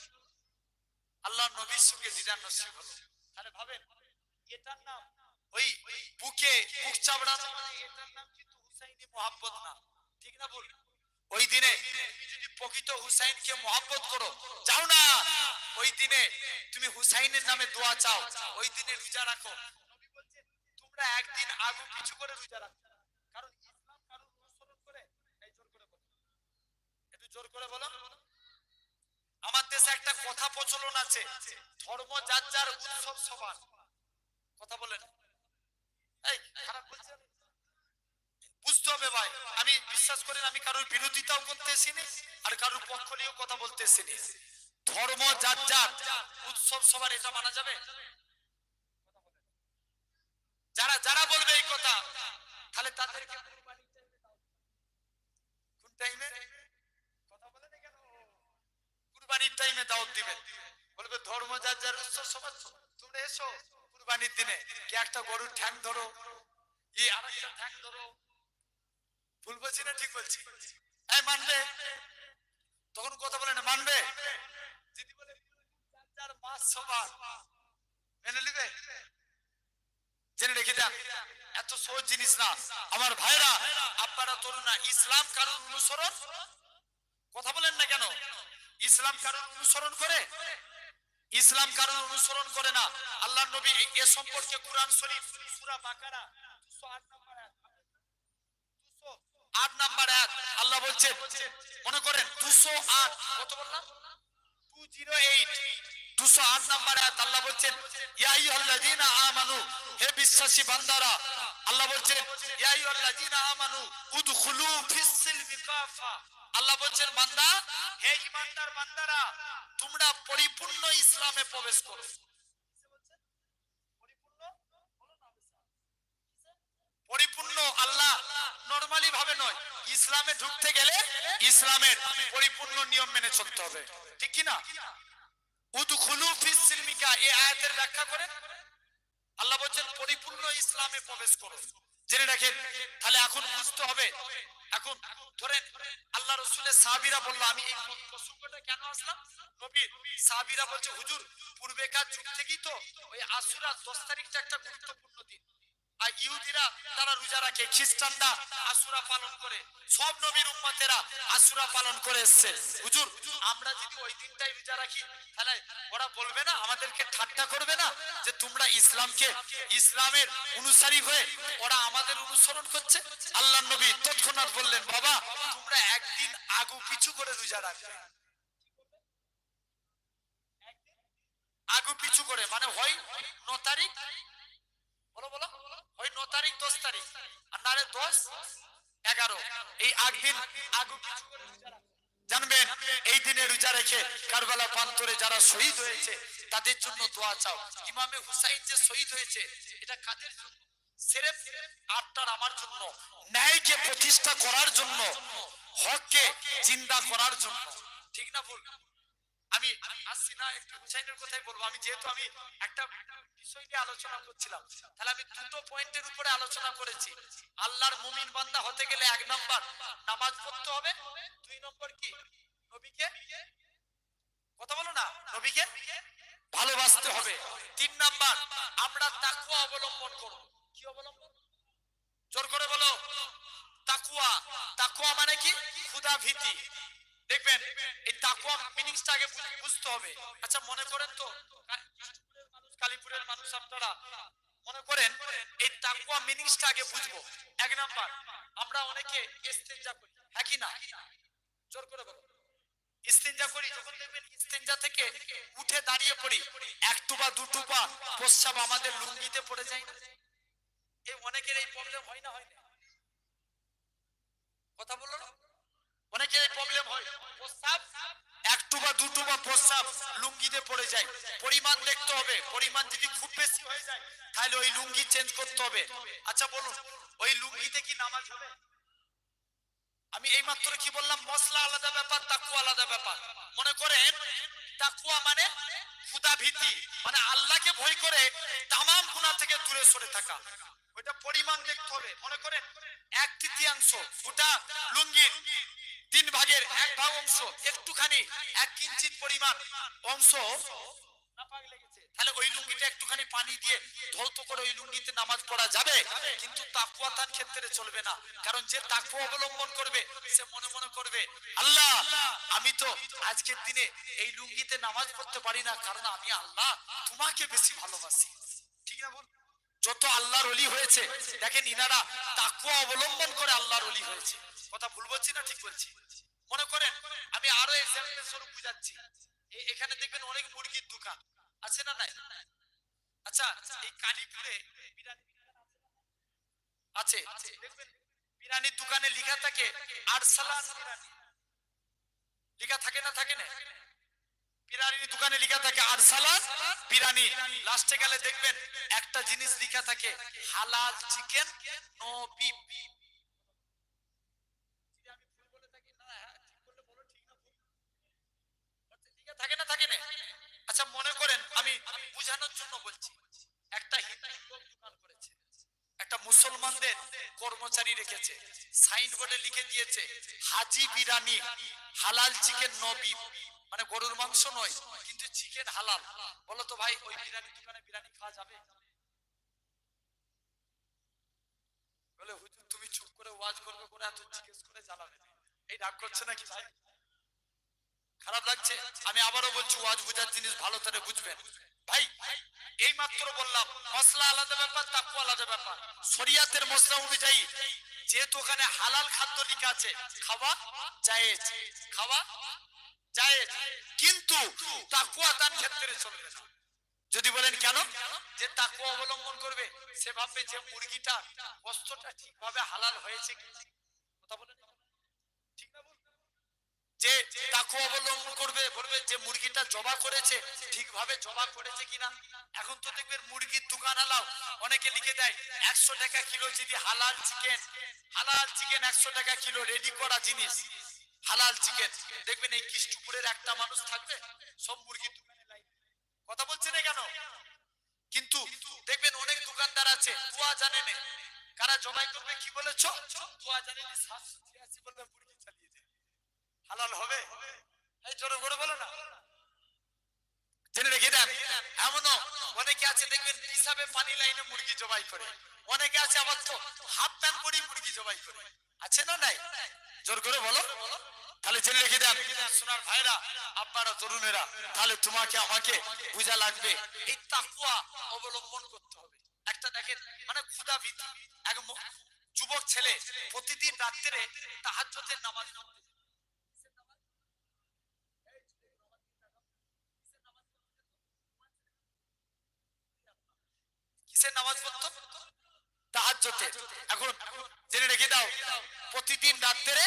আল্লাহ নবীর সঙ্গে দিদার নসিব হলো। তাহলে ভাবেন, এটার নাম ওই বুকে বুক চাবড়ানো, এটার নাম কিন্তু হুসাইনি মহব্বত না। ঠিক না বল? ওই দিনে তুমি যদি প্রকৃত হুসাইনকে মহব্বত করো, যাও না ওই দিনে তুমি হুসাইনের নামে দোয়া চাও, ওই দিনে রোজা রাখো। নবী বলছেন, তোমরা একদিন আগে কিছু করে রোজা রাখো, কারণ ইসলাম কারণ অনুসরণ করে। এই জোর করে বলো, একটু জোর করে বলো। আমার দেশে একটা কথা প্রচলন আছে, ধর্ম যার যার, উৎসব সবার। কথা বলেন, এই খারাপ বলছেন, বুঝতে হবে ভাই। আমি বিশ্বাস করেন, আমি কারোর বিরোধিতাও করতে এসিনি আর কারোর পক্ষ নিয়েও কথা বলতে এসিনি। ধর্ম যার যার, উৎসব সবার, এটা মানা যাবে? যারা যারা বলবে এই কথা, তাহলে তাদেরকে কোন টাইমে কথা বলে না কেন? কুরবানির টাইমে দাওয়াত দিবেন, বলবে ধর্ম যার যার, উৎসব সবার, তোমরা এসো কুরবানির দিনে। কি একটা গরুর ঠ্যাং ধরো, আরেকটা ঠ্যাং ধরো। ভুল বলছি না ঠিক বলছি? এই মানবে? তখন কথা বলে না, মানবে? যদি বলে যার যার মাস সবার, মেনে নেবে? জেনে রেখে দেন, এত সহজ জিনিস না আমার ভাইরা, আপনারা তরুণা। ইসলাম কারণ অনুসরণ, কথা বলেন না কেন? ইসলাম কারণ অনুসরণ করে? ইসলাম কারণ অনুসরণ করে না। আল্লাহর নবী এ সম্পর্কে কুরআন শরীফ সূরা বাকারা 208 নাম্বার আয়াত আল্লাহ বলছেন, মনে করেন 208, কত বললাম? 208, 208 নাম্বার আয়াত আল্লাহ বলছেন, ইয়া আইয়ুহাল্লাযীনা আমানু, হে বিশ্বাসী বান্দারা, আল্লাহ বলছেন ইয়া আইয়ুহাল্লাযীনা আমানু উদখুলু ফিস সিলমি কাফা। আল্লাহ বলছেন বান্দা, হে ঈমানদার বান্দারা, তোমরা পরিপূর্ণ ইসলামে প্রবেশ করো। পরিপূর্ণ আল্লাহ নরমালি ভাবে নয়, ইসলামে ঢুকতে গেলে ইসলামের পরিপূর্ণ নিয়ম মেনে চলতে হবে, ঠিক কি না? উদখুলু ফিস সিলমিকা, এই আয়াতের ব্যাখ্যা করেন আল্লাহ বলছেন পরিপূর্ণ ইসলামে প্রবেশ করো। জেনে রাখেন, তাহলে এখন বুঝতে হবে। এখন ধরেন আল্লাহ রাসূলের সাহাবীরা বলল, আমি এই প্রসঙ্গটা কেন আসলাম, নবীর সাহাবীরা বলছে হুজুর পূর্বেকার যুগ থেকেই তো ওই আশুরা 10 তারিখটা একটা গুরুত্বপূর্ণ দিন, আর ইহুদিরা তারা রোজা রাখে, খ্রিস্টানরা আশুরা পালন করে, সব নবীর উম্মতেরা আশুরা পালন করে এসেছে। হুজুর আমরা যদি ওই দিনটাই রোজা রাখি, তাহলে ওরা বলবে না, আমাদেরকে ঠাট্টা করবে না যে তোমরা ইসলামের অনুসারী হয়ে ওরা আমাদের অনুসরণ করছে? আল্লাহর নবী তৎক্ষণাৎ বললেন, বাবা তোমরা একদিন আগু পিছু করে রোজা রাখবে। আগু পিছু করে মানে হয় 9 তারিখ, বলো বলো, ওই 9 তারিখ 10 তারিখ, আর নারে 10 11, এই একদিন আগু পিছু করে রোজা রাখবে। জানবেন এই দিনে রোজা রেখে কারবালা প্রান্তরে যারা শহীদ হয়েছে তাদের জন্য দোয়া চাও। ইমামে হুসাইন যে শহীদ হয়েছে, এটা কাদের জন্য? সিরেফ আপনার আমার জন্য, ন্যায়কে প্রতিষ্ঠা করার জন্য, হককে জিন্দা করার জন্য, ঠিক না ভুল? আমি আসছি না, একটু হুসাইনের কথাই বলবো। আমি যেহেতু আমি একটা বিষয় নিয়ে আলোচনা করছিলাম, তাহলে আমি দুটো পয়েন্টের উপরে আলোচনা করেছি। আল্লাহর মুমিন বান্দা হতে গেলে 1 নাম্বার নামাজ পড়তে হবে, 2 নম্বর কি নবীকে, কথা বলো না, নবীকে ভালোবাসতে হবে, 3 নাম্বার আমরা তাকওয়া অবলম্বন করব। কি অবলম্বন? জোর করে বলো। তাকওয়া। তাকওয়া মানে কি? খোদা ভীতি। দেখবেন এই তাকওয়া মিনিংসটা আগে বুঝতে হবে। আচ্ছা মনে করেন তো, কালীপুরের মানুষ আপনারা মনে করেন এই তাকওয়া মিনিংসটা আগে বুঝবো। 1 নাম্বার আমরা অনেকে ইস্তেনজা করি, হ্যাঁ কি না? জোর করে বলো। ইস্তেনজা করি, যখন দেখবেন ইস্তেনজা থেকে উঠে দাঁড়িয়ে পড়ি, একটু বা দুটো পা প্রস্রাব আমাদের লুঙ্গিতে পড়ে যায় না? এই অনেকের এই প্রবলেম হয় না, হয় না? কথা বললো না, অনেকের এই প্রবলেম হয়, প্রস্রাব একটু বা দুটো বা প্রস্রাব লুঙ্গিতে পড়ে যায়। পরিমাণ দেখতে হবে, পরিমাণ যদি খুব বেশি হয়ে যায় তাহলে ওই লুঙ্গি চেঞ্জ করতে হবে। আচ্ছা বলুন, ওই লুঙ্গিতে কি নামাজ হবে? আমি এই মাত্র কি বললাম, মশলা আলাদা ব্যাপার, তাকওয়া আলাদা ব্যাপার। মনে করেন তাকওয়া মানে খোদা ভীতি, মানে আল্লাহকে ভয় করে তামাম গুনাহ থেকে দূরে সরে থাকা, ওইটা পরিমাণ দেখতে হবে। মনে করেন 1/3 ওটা লুঙ্গির 3 ভাগের 1 ভাগ অংশ একটুখানি 1 ইঞ্চি পরিমাণ অংশ নাপাক লেগেছে, তাহলে ওই লুঙ্গিটা একটুখানি পানি দিয়ে ধৌত করে ওই লুঙ্গিতে নামাজ পড়া যাবে, কিন্তু তাকওয়া তার ক্ষেত্রে চলবে না। কারণ যে তাকওয়া অবলম্বন করবে সে মনে মনে করবে, আল্লাহ আমি তো আজকের দিনে এই লুঙ্গিতে নামাজ পড়তে পারি না, কারণ আমি আল্লাহ তোমাকে বেশি ভালোবাসি, ঠিক না বল? যত আল্লাহর ওলি হয়েছে দেখেন ইনারা তাকওয়া অবলম্বন করে আল্লাহর ওলি হয়েছে। কথা ভুল বলছি না ঠিক বলছি? মনে করেন আমি আরো এক্সাম্পল স্বরূপ বুঝাচ্ছি। এখানে দেখবেন অনেক মুরগির দোকান আছে না নাই? আচ্ছা এই কালীপুরে আছে, দেখবেন বিরিয়ানির দোকানে লেখা থাকে আরসালান বিরিয়ানি, লেখা থাকে না, থাকে না? বিরিয়ানির দোকানে লেখা থাকে আরসালান বিরিয়ানি, লাস্টে গেলে দেখবেন একটা জিনিস লেখা থাকে হালাল চিকেন নো বিফ। থাকে না, থাকে না? আচ্ছা মনে করেন আমি বুঝানোর জন্য বলছি, একটা হিন্দু লোক দোকান করেছে, একটা মুসলমানদের কর্মচারী রেখেছে, সাইনবোর্ডে লিখে দিয়েছে হাজি বিরিয়ানি হালাল চিকেন নো বিফ, মানে গরুর মাংস নয় কিন্তু চিকেন হালাল। বলো তো ভাই ওই বিরিয়ানি দোকানে বিরিয়ানি খাওয়া যাবে? বলে হুজুর তুমি চুপ করে ওয়াজ করবে করে এত জিজ্ঞেস করে জ্বালাবে, এই রাগ করছে নাকি ভাই? খারাপ লাগছে? আমি আবারও বলছি, ওয়াজ বুঝার জিনিস ভালো করে বুঝবেন ভাই। এই মাত্র বললাম মশলা আলাদা ব্যাপার, তাকওয়া আলাদা ব্যাপার। শরিয়াতের মশলা অনুযায়ী যেহেতু ওখানে হালাল খাদ্য লেখা আছে, খাওয়া জায়েজ, খাওয়া জায়েজ, কিন্তু তাকওয়া তার ক্ষেত্রে চলবে না। যদি বলেন কেন, যে তাকওয়া অবলম্বন করবে সে ভাববে যে মুরগিটা কষ্টটা ঠিকভাবে হালাল হয়েছে কি। কথা বলেন ঠিক না? বল যে তাকওয়া অবলম্বন করবে, বলবে যে মুরগিটা জবা করেছে ঠিকভাবে জবা করেছে কিনা। এখন তো দেখবেন মুরগির দোকান আলাও অনেকে লিখে দেয় 100 টাকা কিলো, যদি হালাল চিকেন 100 টাকা কিলো রেডি করা জিনিস হালাল চিকেন। দেখবেন এই কৃষ্ণপুরের একটা মানুষ থাকবে সব মুরগির দোকানে লাইন। কথা বলছে না কেন? কিন্তু দেখবেন অনেক দোকানদার আছে তুয়া জানে না কারা জবাই করবে কি বলেছ, তুয়া জানে না 786 বলবে মুরগি চালিয়ে যায়। হালাল হবে? এই জোরে করে বলো না, জেনে রেখে দেন। এমনও অনেকে আছে দেখবেন হিসাবে পানি লাইনে মুরগি জবাই করে, অনেকে আছে আবার তো হাফ প্যান্ট পরি মুরগি জবাই করে। আছে না নাই? জোর করে বলো। তাহলে জেনে রেখে দেন সোনার ভাইরা, আপনারা তরুণেরা, তাহলে তোমাকে আমাকে বুঝা লাগবে এই তাকওয়া অবলম্বন করতে হবে। একটা দেখেন মানে ক্ষুধা ভীতি, এক যুবক ছেলে প্রতিদিন রাত্রে তাহাজ্জুদের নামাজ পড়ে। কিসের নামাজ পড়তো? তাহাজ্জুদের। এখন জেনে রেখে দাও প্রতিদিন রাত্রে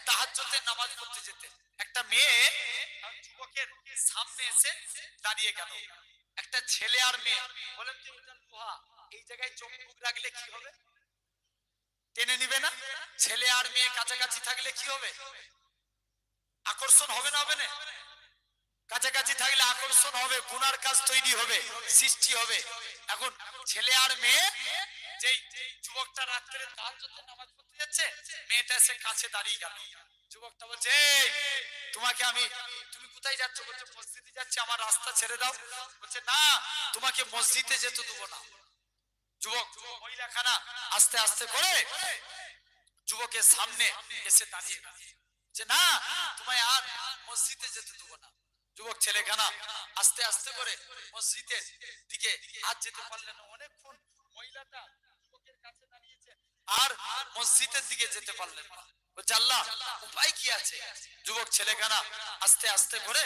তাহাজ্জুদের নামাজ পড়তে যেতে। একটা মেয়ে যুবকের সামনে এসে দাঁড়িয়ে গেল, একটা ছেলে আর মেয়ে, বলেন যে এটা লোহা, এই জায়গায় চুম্বক রাখলে কি হবে? টেনে নিবে না? ছেলে আর মেয়ে কাছাকাছি থাকলে কি হবে? আকর্ষণ হবে না? হবে না? কাছাকাছি থাকলে আকর্ষণ হবে, গুনার কাজ তৈরি হবে, সৃষ্টি হবে। এখন ছেলে আর মেয়ে, যেই যুবকটা রাত্রে তাহাজ্জুদের নামাজ পড়তে যাচ্ছে, মেয়েটা এসে কাছে দাঁড়িয়ে গেল। যুবকটা বলছে এই তোমাকে আমি, তুমি কোথায় যাচ্ছ? বলছে মসজিদে যাচ্ছি, আমার রাস্তা ছেড়ে দাও। বলছে না, তোমাকে মসজিদে যেতে দেবো না। যুবক মহিলাখানা আস্তে আস্তে করে যুবকের সামনে এসে দাঁড়িয়ে গেল, যে না তোমায় আর মসজিদে যেতে দেবো না। যুবক ছেলেখানা আস্তে আস্তে করে মসজিদের দিকে আর যেতে পারলেন না। অনেকক্ষণ মহিলাটা যুবকের কাছে দাঁড়িয়েছে আর মসজিদের দিকে যেতে পারলেন না। বলছে আল্লাহ উপায় কি আছে? যুবক ছেলেখানা আস্তে আস্তে করে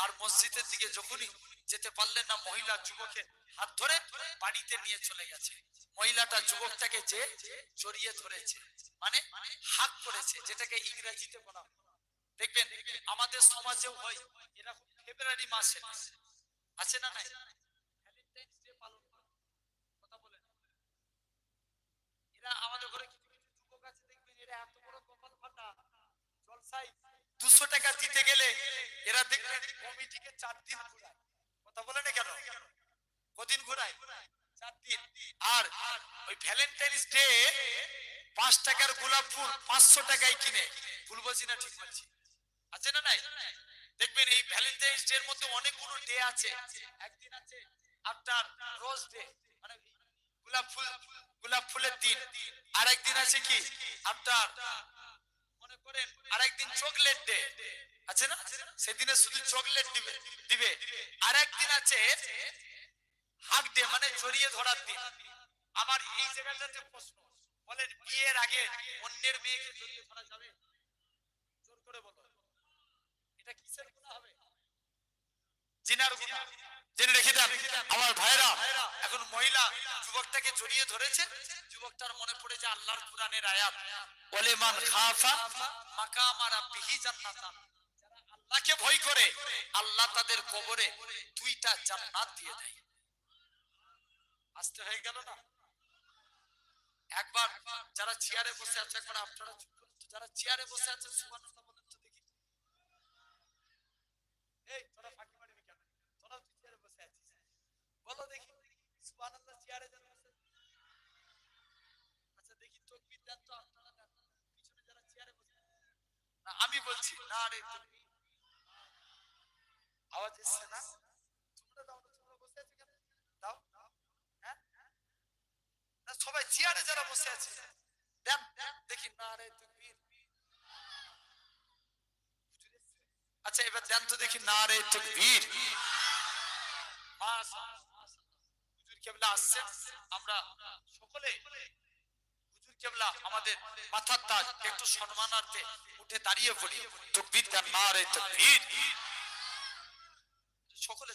আর মসজিদের দিকে যখনই যেতে পারলেন না, মহিলা যুবকের হাত ধরে বাড়িতে নিয়ে চলে গেছে। মহিলাটা যুবকটাকে যে জড়িয়ে ধরেছে, মানে হাত করেছে, যেটাকে ইংরেজিতে বলা হয়। দেখবেন আমাদের সমাজেও হয় এরকম, ফেব্রুয়ারি মাসে আছে না নাই ভ্যালেন্টাইন্স ডে পালন করে। কথা বলেন, এরা আমাদের ঘরে কিছু কিছু যুবক আছে দেখবেন এরা এত বড় কপাল ফাটা জলসাই 200 টাকা দিতে গেলে এরা দেখবেন কমিটিকে 4 দিন ঘোরায়। কথা বলে না কেন? কদিন ঘোরায়? 4 দিন। আর ওই ভ্যালেন্টাইন্স ডে 5 টাকার গোলাপ ফুল 500 টাকায় কিনে, ভুল বলছি না ঠিক বলছি? আছে না নাই? দেখবেন এই ভ্যালেন্টাইন্স ডে এর মধ্যে অনেকগুলো ডে আছে। একদিন আছে আপনার রোজ ডে, মানে গোলাপ ফুলের দিন। আরেকদিন আছে কি আপনার মনে করেন আরেকদিন চকলেট ডে, আছে না? সেদিনে শুধু চকলেট দিবে দিবে। আরেকদিন আছে হাগ ডে, মানে জড়িয়ে ধরার দিন। আমার এই জায়গাটাতে প্রশ্ন, বলেন বিয়ের আগে অন্যের মেয়েকে জড়িয়ে ধরা যাবে? জোর করে বলো, এটা কিসের গুনাহ হবে? জিনার গুনাহ। জেনে রেখে দেন আমার ভাইরা। এখন মহিলা যুবকটাকে জড়িয়ে ধরেছে, যুবকটার মনে পড়ে যে আল্লাহর কোরআনের আয়াত, ওয়ালে মান খাফা মাকাম রাব্বিহি জান্নাতান, যারা আল্লাহকে ভয় করে আল্লাহ তাদের কবরে 2টা জান্নাত দিয়ে দেয়। আসতে হয়ে গেল না? একবার যারা চেয়ারে বসে আছে, একবার আপনারা যারা চেয়ারে বসে আছে সুবহানাল্লাহ বলেন তো দেখি। এই তোরা ফাঁকি মারবি কেন? তোরা তুই চেয়ারে বসে আছিস, বলো দেখি সুবহানাল্লাহ চেয়ারে যারা বসে। আচ্ছা দেখি তাকবীর দেন তো আপনারা, দেন পিছনে যারা চেয়ারে বসে। না আমি বলছি না রে, আওয়াজ এসছে না? তোমরা দাও না, তোমরা বসে আছো কেন? দাও। হ্যাঁ না, সবাই চেয়ারে যারা বসে আছে দেন দেখি না রে তাকবীর। আচ্ছা এবার দেন তো দেখি না রে তাকবীর। মাশাআল্লাহ, হুজুর কেবলা আসছেন, আমরা সকলে হুজুর কেবলা আমাদের মাথার তাজ, একটু সম্মানার্থে উঠে দাঁড়িয়ে পড়ি, তাকবীর দেন না রে তাকবীর। সকলে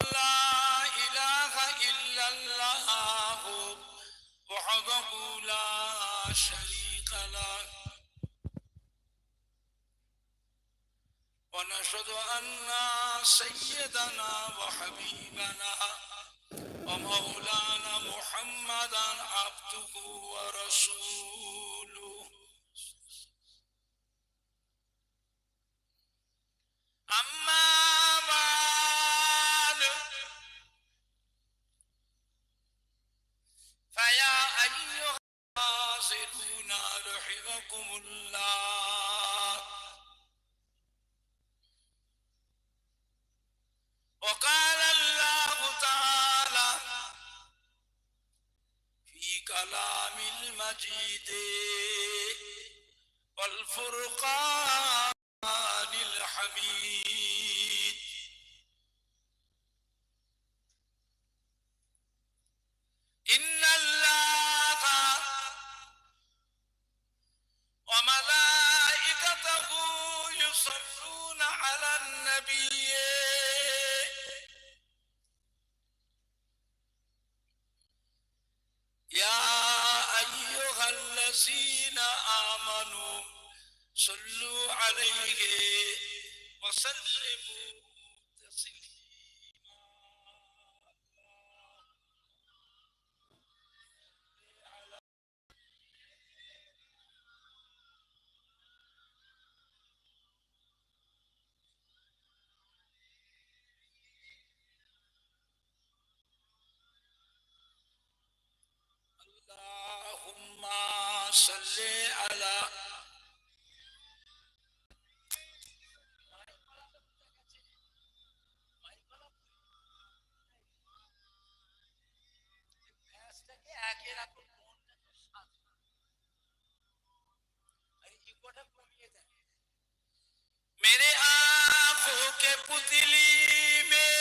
لا إله إلا الله وحده لا شريك له ونشهد أن سيدنا وحبيبنا ومولانا محمدا عبده ورسوله أما بعد فيا أيها الناصرون رحمكم الله وقال الله تعالى في كلام المجيد والفرقان الحميد إن الله وملائكته يصلون على النبي يا أيها الذين آمنوا صلوا عليه وسلموا تسليما اللهم صل على मेरे आंखों के पुतली में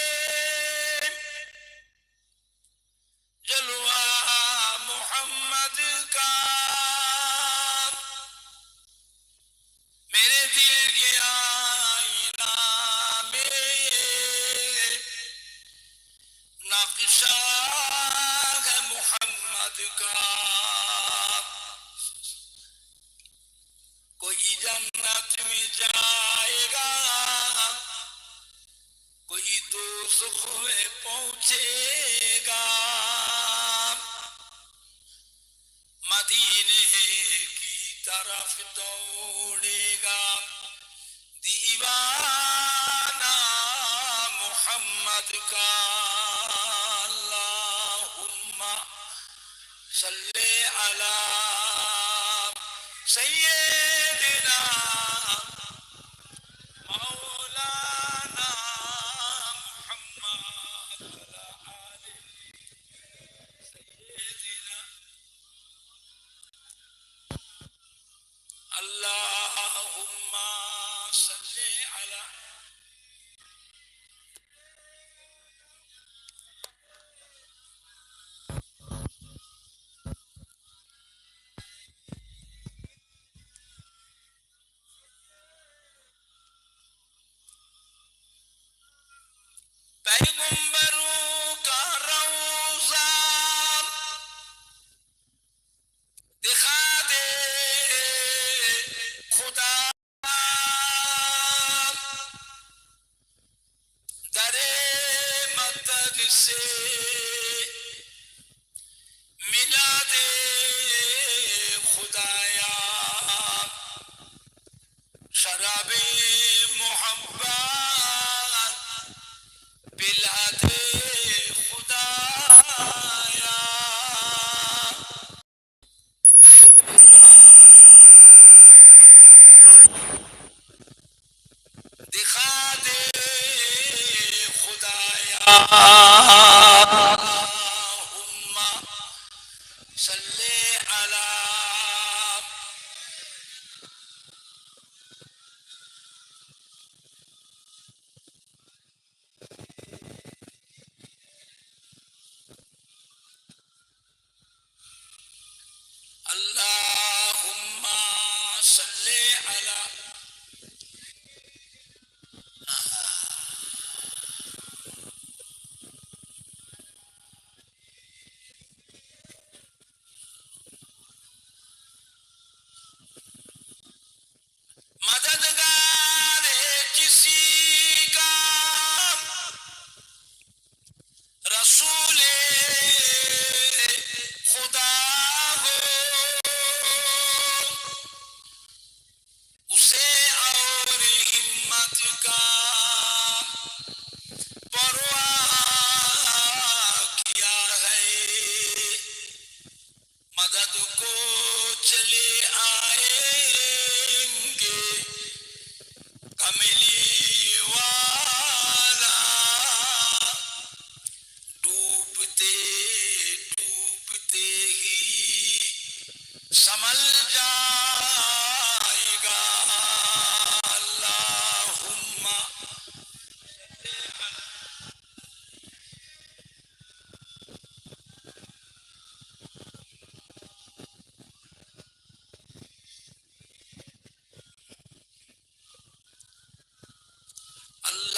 जलवा मोहम्मद का मेरे दिल के आईना में नक्शा है मोहम्मद का कोई जन्नत में जाएगा कोई दोज़ख में पहुंचेगा मदीने की तरफ दौड़ेगा दीवाना मोहम्मद का अल्लाहुम्मा सल्ले अला सय्यिदिना मौलाना मुहम्मद अला आले सय्यिदिना दिखा दे खुदाया हुम्मा सल्ले अला अल्लाहुम्मा सल्ले अला मददगार किसी का रसूल खुदा हो उसे और हिम्मत का परवाह किया है मदद को चले आएंगे कमली वाला डूबते डूबते ही संभल जाएगा अल्लाहुम्मा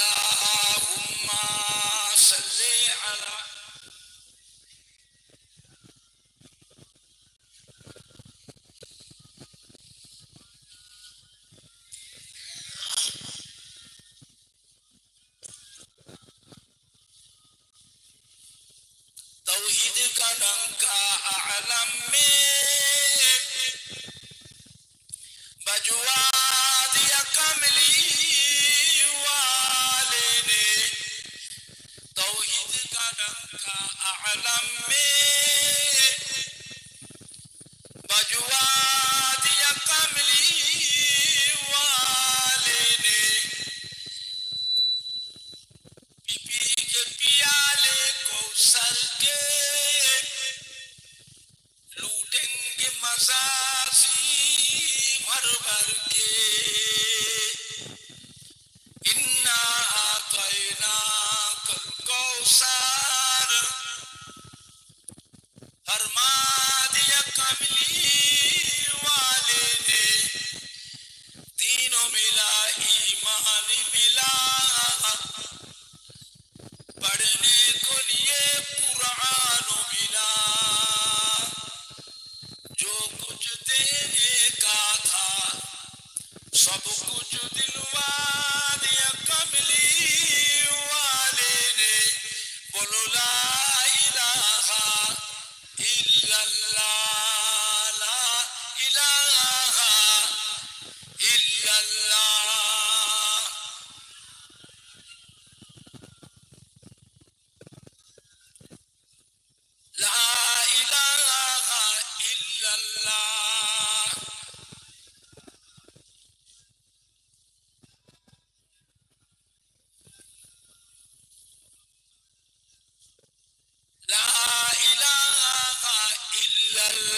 अल्लाहुम्मा सल्ले अला तौहीद का डंका आलम में बजवा दिया कमली वाले ने तौहीद का डंका आलम में बजवा दिया कमली वाले ने पी के पियाले कौसर के लूटेंगे मजासी भर भर के इन्ना आतैना कल कौसर फरमा दिया कमली वाले ने तीनों मिला ईमान मिला पढ़ने को लिए कुरान मिला जो कुछ देने का था सब कुछ दिलवा दिया कमली वाले ने बोलो ला इलाहा इल्लल्लाह ला इलाहा इल्लल्लाह ला इलाहा इल्लल्लाह ला इलाहा इल्लल्लाह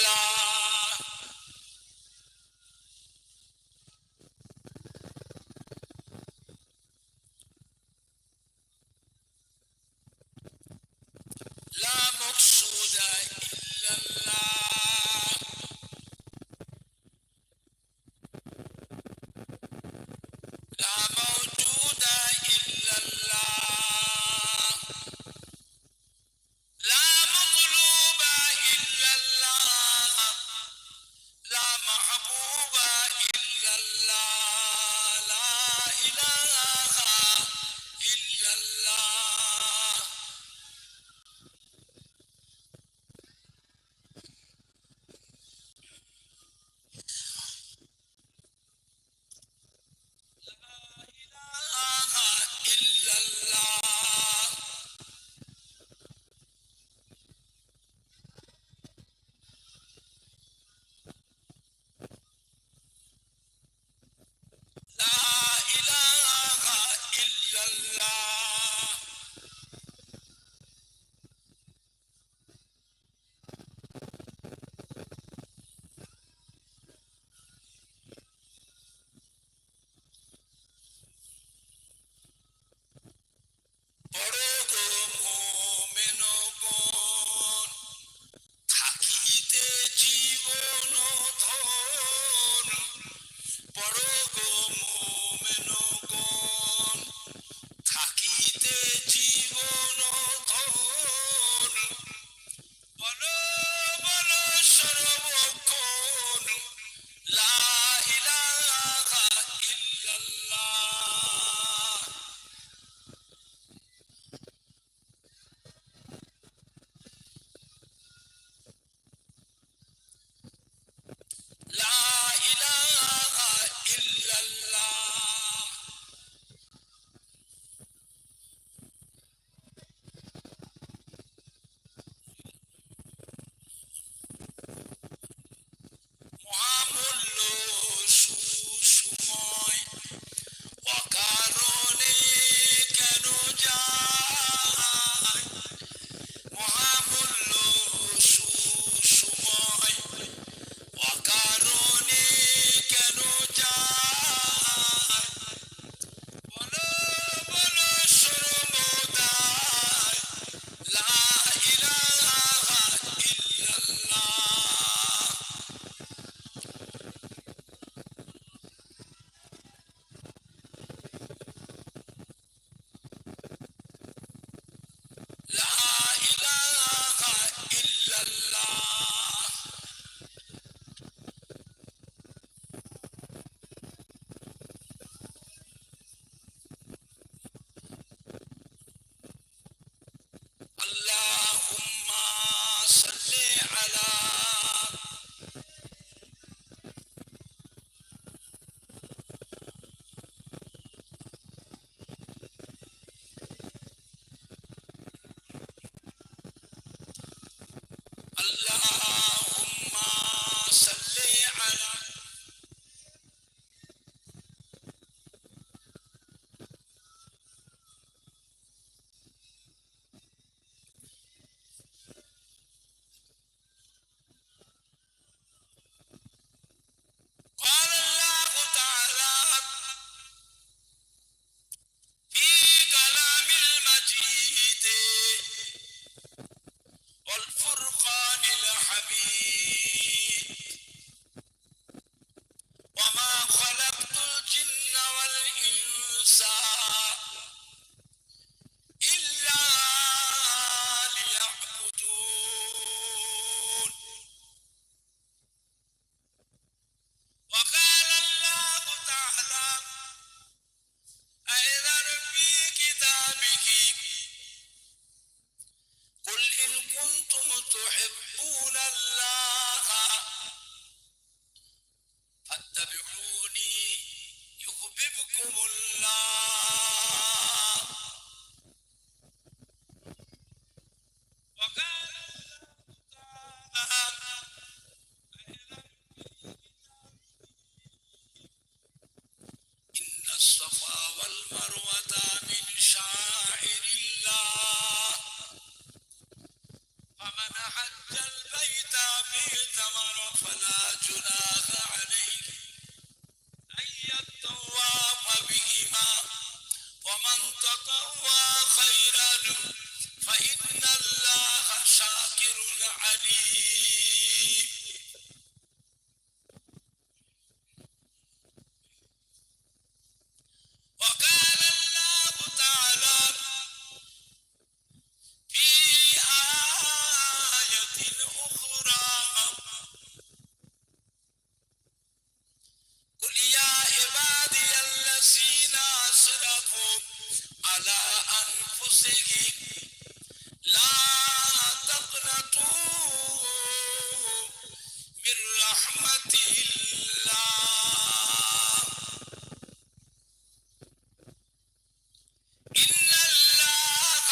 اللهم صل على قال الله تعالى في كلام المجيد والفرقان الحميد وما خلقت الجن والإنس إلا ليعبدون وقال الله تعالى أيضا في كتابه قل إن كنتم تحبون الله فاتبعوني يحببكم الله وقال تعالى إن الصفا والمروة من شعائر الله فمن حج البيت باعتمر فلا جناح عليه أن يطوف بهما ومن تطوع خيرا فإن الله شاكر عليم وقال الله تعالى في آية أخرى قل يا عبادي الذين أسرفوا على أنفسهم لا تقنطوا من رحمة الله إن الله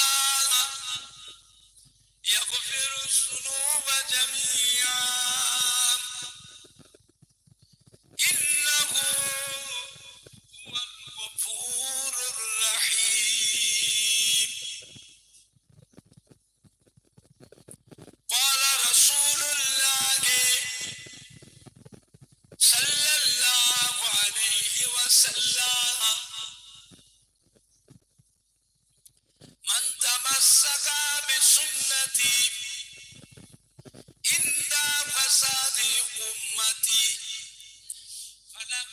يغفر الذنوب جميعا إنه هو الغفور الرحيم قال رسول الله صلى الله عليه وسلم من تمسك بسنتي عند فساد أمتي فله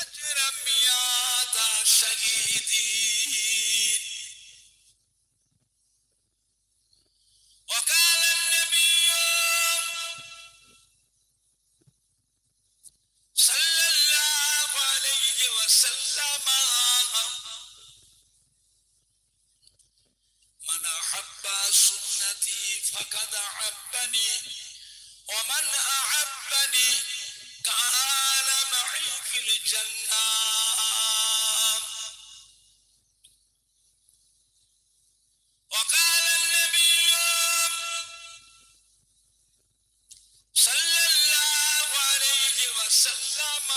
أجر 100 شهيدين وقال النبي صلى الله عليه وسلم من أحب سنتي فقد أحبني ومن أحبني كان معي في الجنة وقال النبي صلى الله عليه وسلم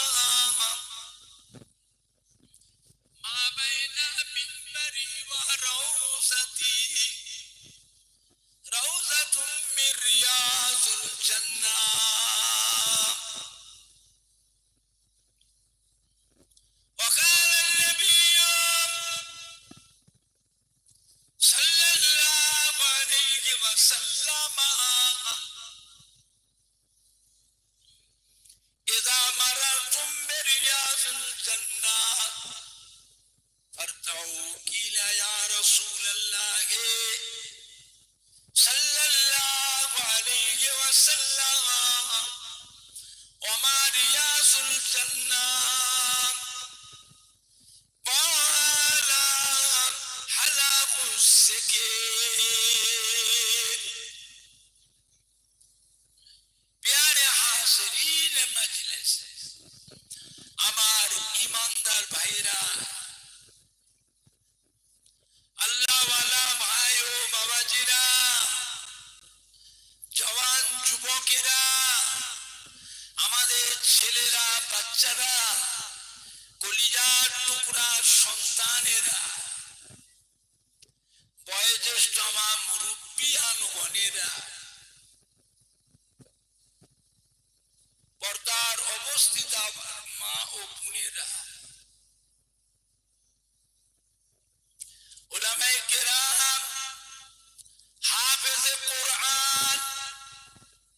ما بين منبري وروضتي روضة من رياض الجنة وقال النبي صلى الله عليه وسلم إذا مررتم برياض الجنة فارتعوا قيل يا رسول الله صلى الله عليه وسلم وما رياض الجنة قال حلق السكين प्यारे हाज़रीन मजलिस আমার ইমানদার ভাইরা আল্লাহ ওয়ালা ভাই ও বাবাজিরা জওয়ান যুবকেরা, আমাদের ছেলেরা, বাচ্চারা, কলিজার টুকরা সন্তানেরা, বয়োজ্যেষ্ঠ আমার মুরব্বিয়ান গণেরা, পর্দার অবস্থিত মা ও বোনেরা, উলামায়ে কেরাম, হাফেজে কোরআন,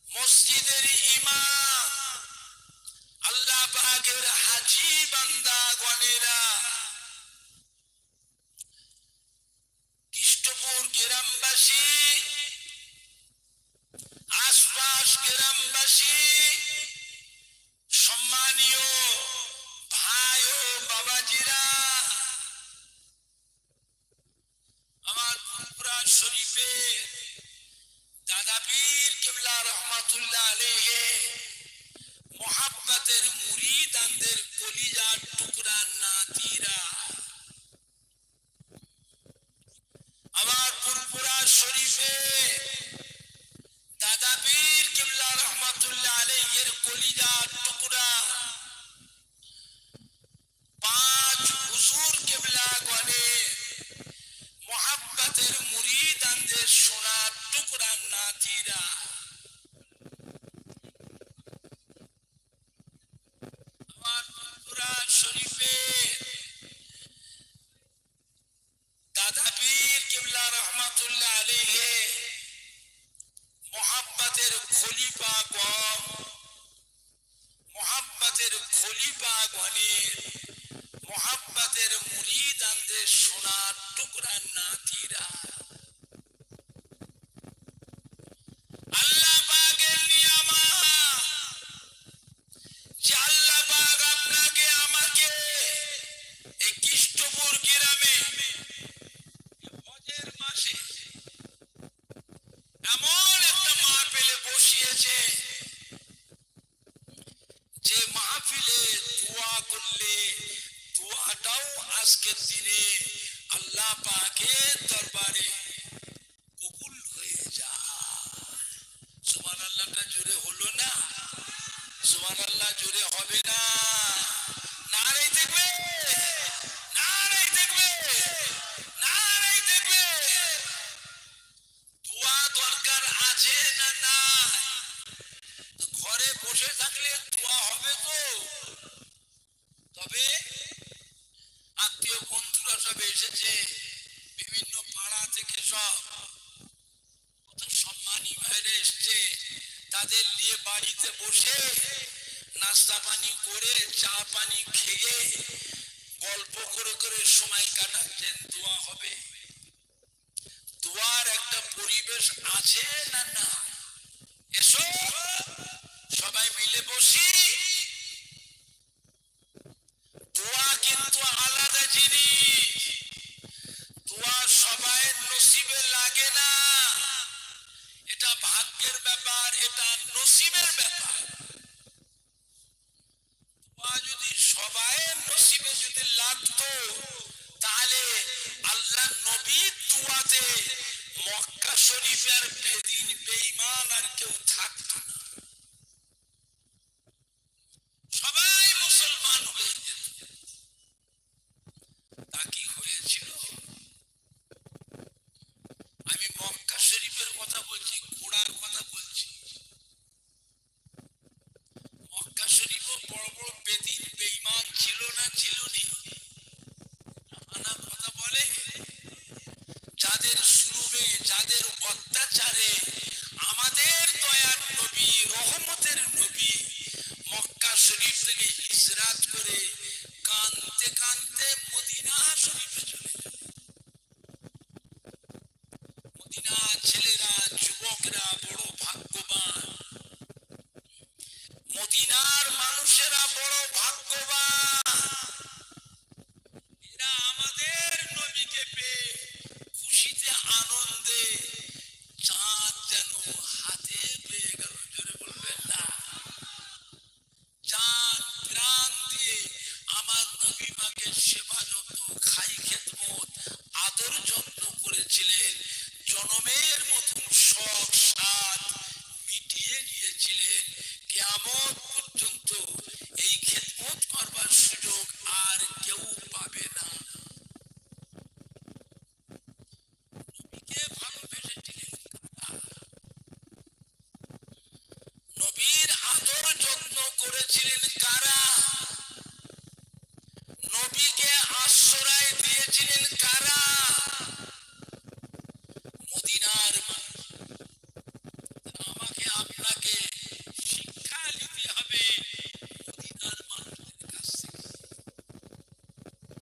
মসজিদের ইমাম, আল্লাহ পাকের হাজী বান্দা গণেরা, কৃষ্ণপুর গ্রামবাসী, আশপাশ গ্রামবাসী, সম্মানীয় ভাই ও বাবাজিরা, আমার ফুরফুরা শরীফে দাদা পীর কিবলা রহমাতুল্লাহ আলাইহি মোহাব্বতের মুরিদানদের কলিজার টুকরা নাতিরা, আমার ফুরফুরা শরীফে দাদা পীর কিবলা রহমাতুল্লাহ আলাইহির কলিজার টুকরা পাঁচ হুজুর কিবলা গণে মোহাব্বতের মুরিদানদের সোনার টুকরা নাতিরা, আমার ফুরফুরা শরীফে দাদা পীর কিবলা রহমাতুল্লাহ আলাইহি মোহাব্বতের খলিফা গণ, মোহাব্বতের খলিফা গণের মোহাব্বতের মুরিদানদের সোনার টুকরা নাতিরা, আল্লাহ পাকের নিয়ামত যে আল্লাহ পাক আপনাকে আমাকে এই কৃষ্ণপুর গ্রামে হজের মাসে এমন একটা মাহফিলে বসিয়েছে, যে মাহফিলে দোয়া করলে দোয়াটাও আজকের দিনে আল্লাহ পাকের দরবারে কবুল হয়ে যায়। সুবহানাল্লাহটা জোরে হলো না? সুবহানাল্লাহ জোরে হবে না? নারে দেখবে, নারে দেখবে, নারে দেখবে। দোয়া দরকার আছে না নাই? ঘরে বসে থাকলে দোয়া হবে তো? তবে আত্মীয় বন্ধুরা সব এসেছে বিভিন্ন পাড়া থেকে, সব কত সম্মানী ভাইরে এসছে, তাদের নিয়ে বাড়িতে বসে নাস্তা পানি করে চা পানি খেয়ে গল্প করে করে সময় কাটাচ্ছেন। দোয়া হবে, দোয়ার একটা পরিবেশ আছে না না? এসো সবাই মিলে বসি। দোয়া কিন্তু আলাদা জিনিস, দোয়া সবাই নসিবে লাগে না, এটা ভাগ্যের ব্যাপার, এটা নসিবের ব্যাপার। দোয়া যদি সবাই নসিবে যদি লাগতো, তাহলে আল্লাহ নবীর দোয়াতে মক্কা শরীফের বেদিন বেঈমান আর কেউ থাকতো না, সবাই মুসলমান হয়ে যেত। তা কি হয়েছিল? আমি মক্কা শরীফের কথা বলছি, ঘোড়ার কথা বলছি। মক্কা শরীফও বড় বড় বেদিন বেঈমান ছিল না, ছিল নি? নানা কথা বলে, যাদের শুরুবে, যাদের অত্যাচারে আমাদের দয়ার নবী, রহমতের নবী মক্কা শরীফ থেকে হিজরাত করে কাঁদতে কাঁদতে মদিনা শরীফে চলে গেল। মদিনা ছেলেরা, যুবকরা বড় ভাগ্যবান, মদিনার মানুষেরা বড় ভাগ্যবান। এরা আমাদের নবীকে পেয়ে খুশিতে আনন্দে চাঁদ যেন হাতে পেয়ে গেল। জোরে বলবেন না? চাঁদ প্রাণ দিয়ে আমার নবী মাকে সেবা যত্ন, খাই খেদমত, আদর যত্ন করেছিলেন। জনমের মতন শখ সাধ ছিলেন